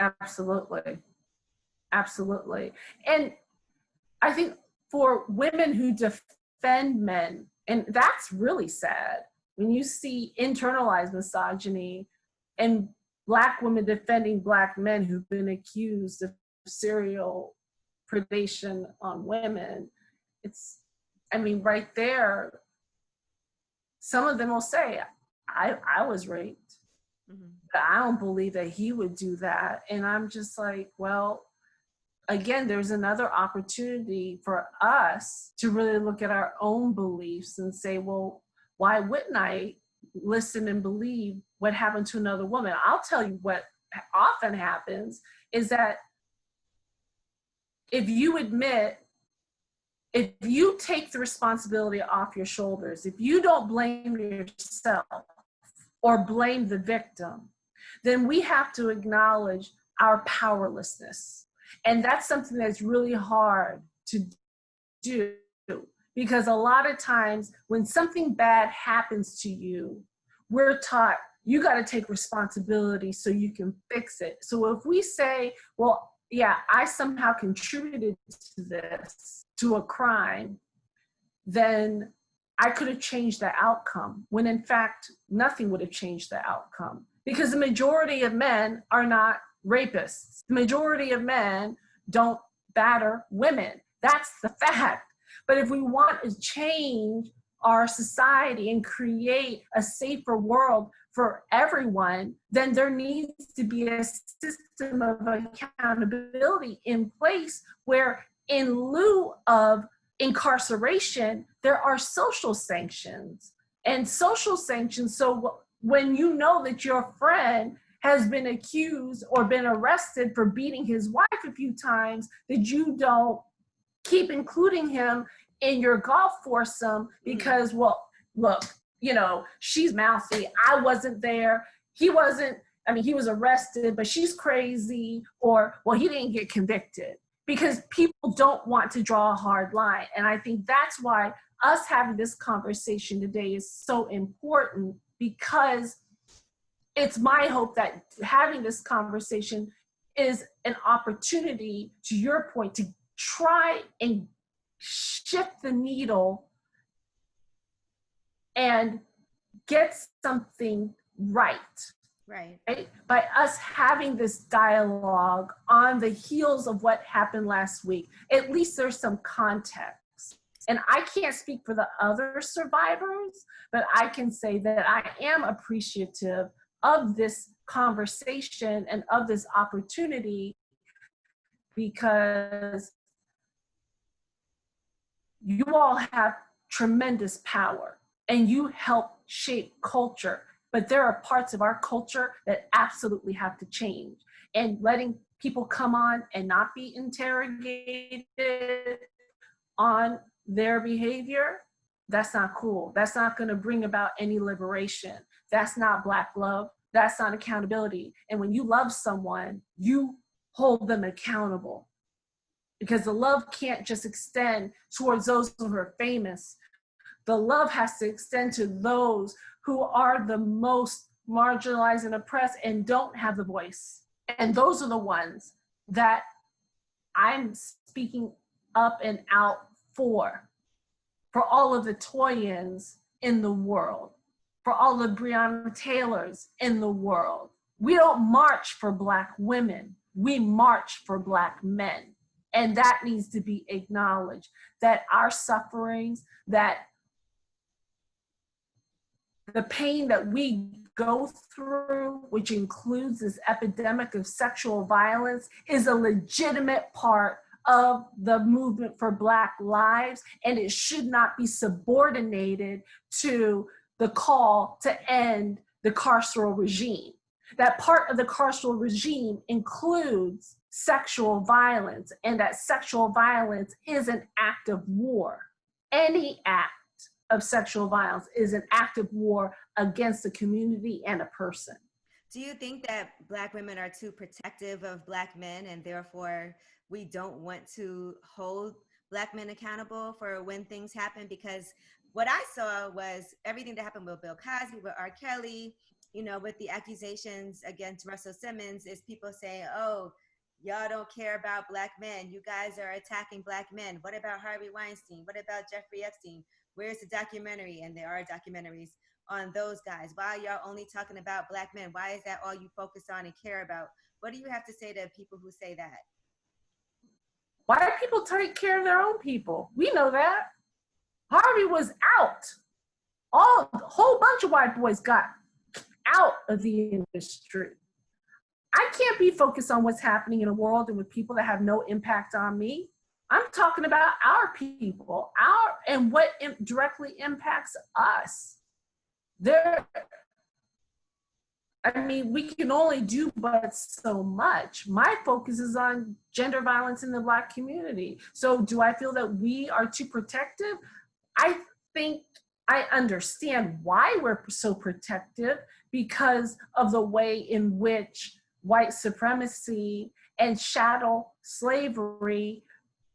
Absolutely. Absolutely. And I think for women who defend men, and that's really sad, when you see internalized misogyny and Black women defending Black men who've been accused of serial predation on women. It's, I mean, right there, some of them will say, I was raped, but I don't believe that he would do that. And I'm just like, well, again, there's another opportunity for us to really look at our own beliefs and say, well, why wouldn't I listen and believe what happened to another woman? I'll tell you what often happens is that if you admit, if you take the responsibility off your shoulders, if you don't blame yourself or blame the victim, then we have to acknowledge our powerlessness. And that's something that's really hard to do, because a lot of times when something bad happens to you, we're taught you got to take responsibility so you can fix it. So if we say, well, yeah, I somehow contributed to this, to a crime, then I could have changed the outcome, when in fact, nothing would have changed the outcome, because the majority of men are not rapists. The majority of men don't batter women. That's the fact. But if we want to change our society and create a safer world for everyone, then there needs to be a system of accountability in place where, in lieu of incarceration, there are social sanctions. And social sanctions, so when you know that your friend has been accused or been arrested for beating his wife a few times, that you don't keep including him in your golf foursome because, well, look, you know, she's mouthy. I wasn't there. He wasn't, I mean, he was arrested, but she's crazy, or, well, he didn't get convicted, because people don't want to draw a hard line. And I think that's why us having this conversation today is so important, because it's my hope that having this conversation is an opportunity, to your point, to try and shift the needle and get something right. Right? By us having this dialogue on the heels of what happened last week, at least there's some context. And I can't speak for the other survivors, but I can say that I am appreciative of this conversation and of this opportunity, because you all have tremendous power and you help shape culture, but there are parts of our culture that absolutely have to change. And letting people come on and not be interrogated on their behavior, that's not cool. That's not going to bring about any liberation. That's not Black love. That's not accountability. And when you love someone, you hold them accountable, because the love can't just extend towards those who are famous. The love has to extend to those who are the most marginalized and oppressed and don't have the voice. And those are the ones that I'm speaking up and out for all of the Toyins in the world, for all the Breonna Taylors in the world, We don't march for Black women. We march for Black men. And that needs to be acknowledged, that our sufferings, that the pain that we go through, which includes this epidemic of sexual violence, is a legitimate part of the movement for Black lives, and it should not be subordinated to the call to end the carceral regime. That part of the carceral regime includes sexual violence, and that sexual violence is an act of war. Any act of sexual violence is an act of war against a community and a person. Do you think that Black women are too protective of Black men, and therefore we don't want to hold Black men accountable for when things happen? Because what I saw was everything that happened with Bill Cosby, with R. Kelly, you know, with the accusations against Russell Simmons, is people saying, oh, y'all don't care about Black men. You guys are attacking Black men. What about Harvey Weinstein? What about Jeffrey Epstein? Where's the documentary? And there are documentaries on those guys. Why are y'all only talking about Black men? Why is that all you focus on and care about? What do you have to say to people who say that? White people take care of their own people. We know that. Harvey was out. A whole bunch of white boys got out of the industry. I can't be focused on what's happening in the world and with people that have no impact on me. I'm talking about our people, and what directly impacts us. We can only do but so much. My focus is on gender violence in the Black community. So do I feel that we are too protective? I think I understand why we're so protective, because of the way in which white supremacy and chattel slavery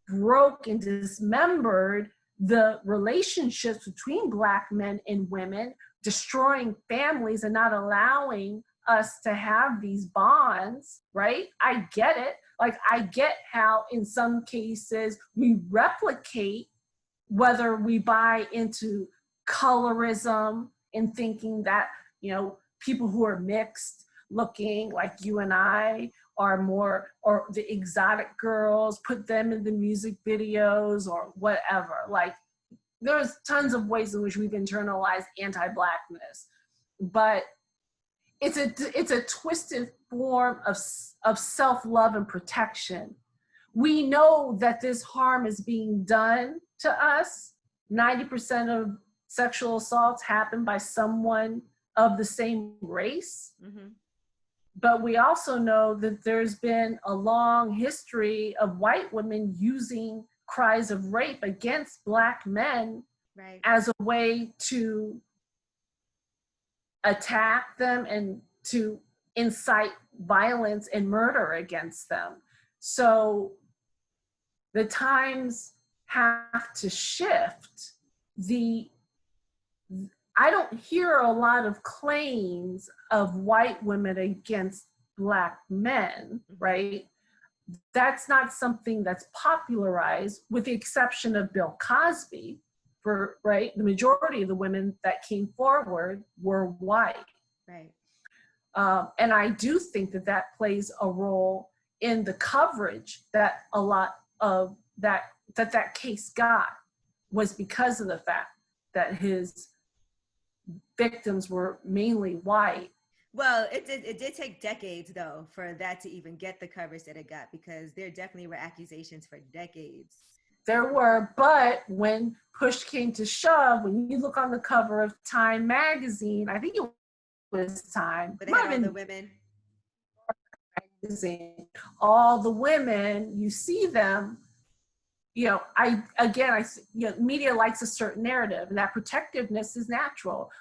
broke and dismembered the relationships between Black men and women, destroying families and not allowing us to have these bonds, right? I get it. Like, I get how in some cases we replicate, whether we buy into colorism and thinking that, you know, people who are mixed looking like you and I are more, or the exotic girls, put them in the music videos or whatever. Like, there's tons of ways in which we've internalized anti-Blackness, but it's a twisted form of self-love and protection. We know that this harm is being done to us. 90% of sexual assaults happen by someone of the same race. Mm-hmm. But we also know that there's been a long history of white women using cries of rape against Black men, right, as a way to attack them and to incite violence and murder against them. So the times have to shift. I don't hear a lot of claims of white women against Black men, right? That's not something that's popularized, with the exception of Bill Cosby, right? The majority of the women that came forward were white. Right. And I do think that plays a role in the coverage that a lot of that case got, was because of the fact that his victims were mainly white. Well, it did take decades, though, for that to even get the coverage that it got, because there definitely were accusations for decades. There were, but when push came to shove, when you look on the cover of Time magazine, I think it was Time. But they had all the women. Magazine, all the women, you see them, you know, media likes a certain narrative, and that protectiveness is natural.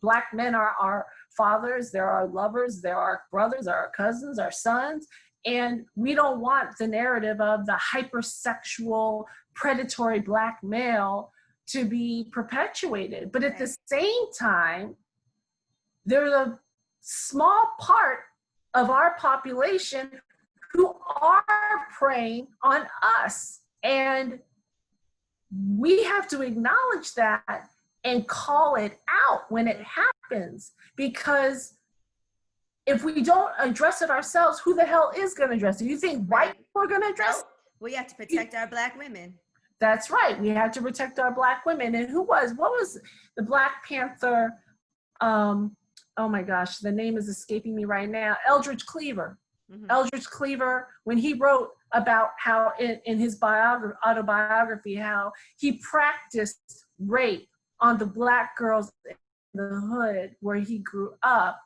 Black men are our fathers, they're our lovers, they're our brothers, our cousins, our sons, and we don't want the narrative of the hypersexual, predatory Black male to be perpetuated. But at the same time, there's a small part of our population who are preying on us. And we have to acknowledge that and call it out when it happens, because if we don't address it ourselves, who the hell is going to address it? You think white people are going to address it? We have to protect our Black women. That's right. We had to protect our Black women. And what was the Black Panther? Oh my gosh, the name is escaping me right now. Eldridge Cleaver. Mm-hmm. Eldridge Cleaver, when he wrote about how in his autobiography, how he practiced rape on the Black girls in the hood where he grew up.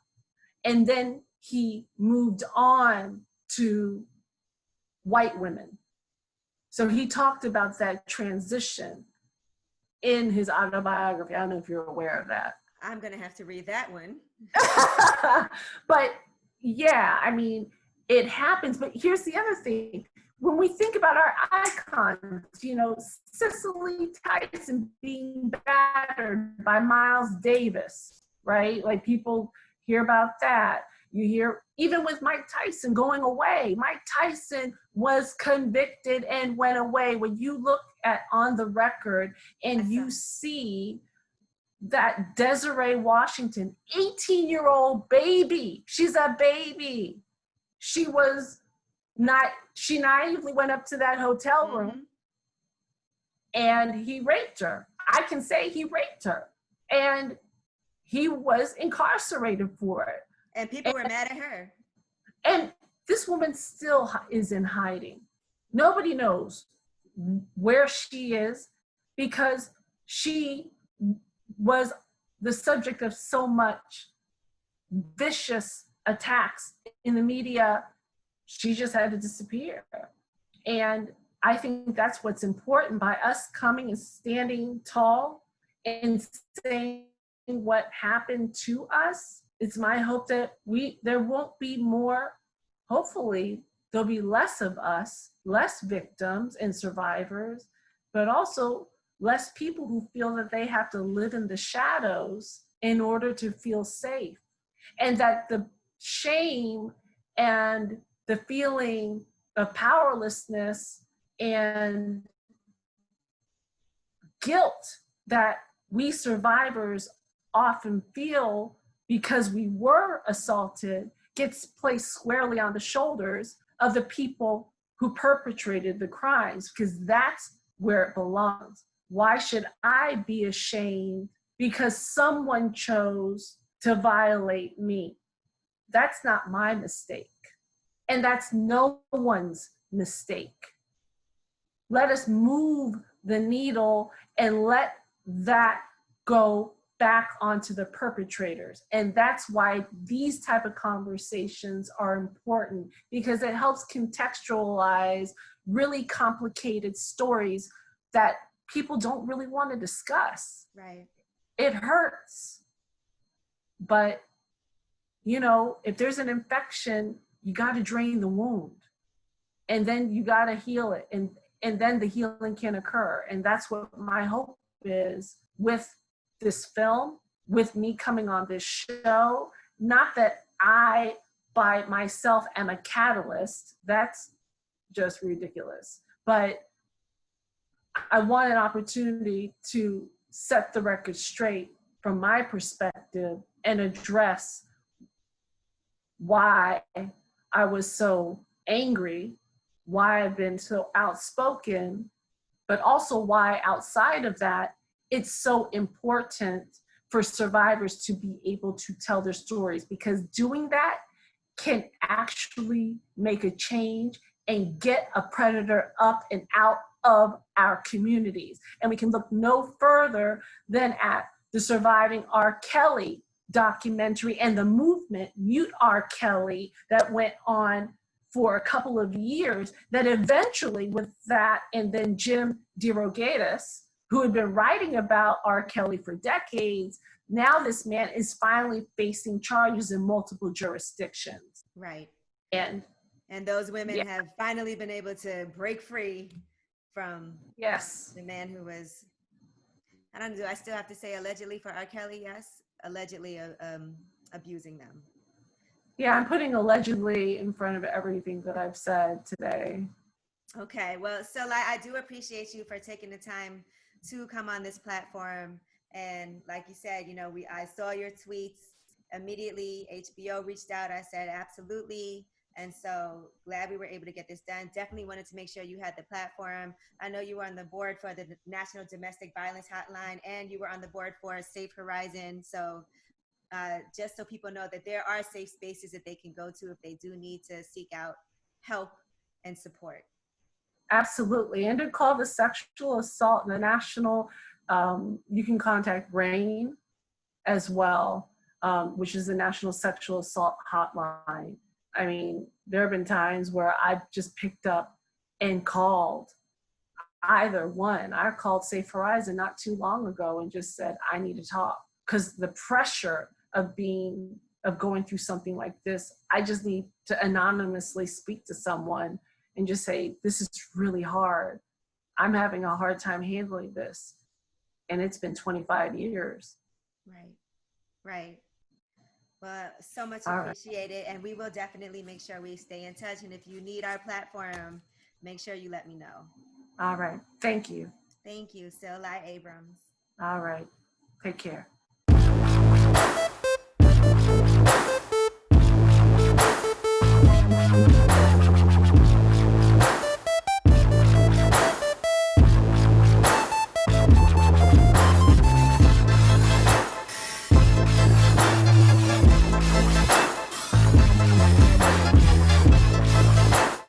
And then he moved on to white women. So he talked about that transition in his autobiography. I don't know if you're aware of that. I'm going to have to read that one. But yeah, I mean, it happens. But here's the other thing. When we think about our icons, you know, Cicely Tyson being battered by Miles Davis, right? Like people hear about that. You hear, even with Mike Tyson going away, Mike Tyson was convicted and went away. When you look at on the record and you see that Desiree Washington, 18-year-old baby, she's a baby. She naively went up to that hotel room and he raped her. I can say he raped her. And he was incarcerated for it. And people were mad at her. And this woman still is in hiding. Nobody knows where she is because she was the subject of so much vicious attacks in the media. She just had to disappear. And I think that's what's important by us coming and standing tall and saying what happened to us. It's my hope that there won't be more, hopefully there'll be less of us, less victims and survivors, but also less people who feel that they have to live in the shadows in order to feel safe. And that the shame and the feeling of powerlessness and guilt that we survivors often feel because we were assaulted gets placed squarely on the shoulders of the people who perpetrated the crimes, because that's where it belongs. Why should I be ashamed because someone chose to violate me? That's not my mistake. And that's no one's mistake. Let us move the needle and let that go back onto the perpetrators. And that's why these type of conversations are important, because it helps contextualize really complicated stories that people don't really want to discuss. Right. It hurts. But, you know, if there's an infection, you got to drain the wound. And then you got to heal it. And then the healing can occur. And that's what my hope is with this film, with me coming on this show. Not that I, by myself, am a catalyst. That's just ridiculous. But I want an opportunity to set the record straight from my perspective and address why I was so angry, why I've been so outspoken, but also why outside of that, it's so important for survivors to be able to tell their stories, because doing that can actually make a change and get a predator up and out of our communities. And we can look no further than at the Surviving R. Kelly documentary and the movement, Mute R. Kelly, that went on for a couple of years, that eventually with that, and then Jim Derogatos, who had been writing about R. Kelly for decades, now this man is finally facing charges in multiple jurisdictions. Right. And those women have finally been able to break free from the man who was, I don't know, do I still have to say allegedly for R. Kelly? Yes, allegedly abusing them. Yeah, I'm putting allegedly in front of everything that I've said today. Okay, well, so I do appreciate you for taking the time to come on this platform. And like you said, you know, I saw your tweets Immediately, HBO reached out. I said, absolutely. And so glad we were able to get this done. Definitely wanted to make sure you had the platform. I know you were on the board for the National Domestic Violence Hotline, and you were on the board for Safe Horizon. So just so people know that there are safe spaces that they can go to if they do need to seek out help and support. Absolutely. And to call the sexual assault, the national, you can contact RAIN as well, which is the National Sexual Assault Hotline. I mean, there have been times where I've just picked up and called either one. I called Safe Horizon not too long ago and just said, I need to talk, because the pressure of going through something like this, I just need to anonymously speak to someone and just say, this is really hard. I'm having a hard time handling this. And it's been 25 years. Right, right. Well, so much All right. appreciated. And we will definitely make sure we stay in touch. And if you need our platform, make sure you let me know. All right. Thank you. Thank you. Still Abrams. All right. Take care.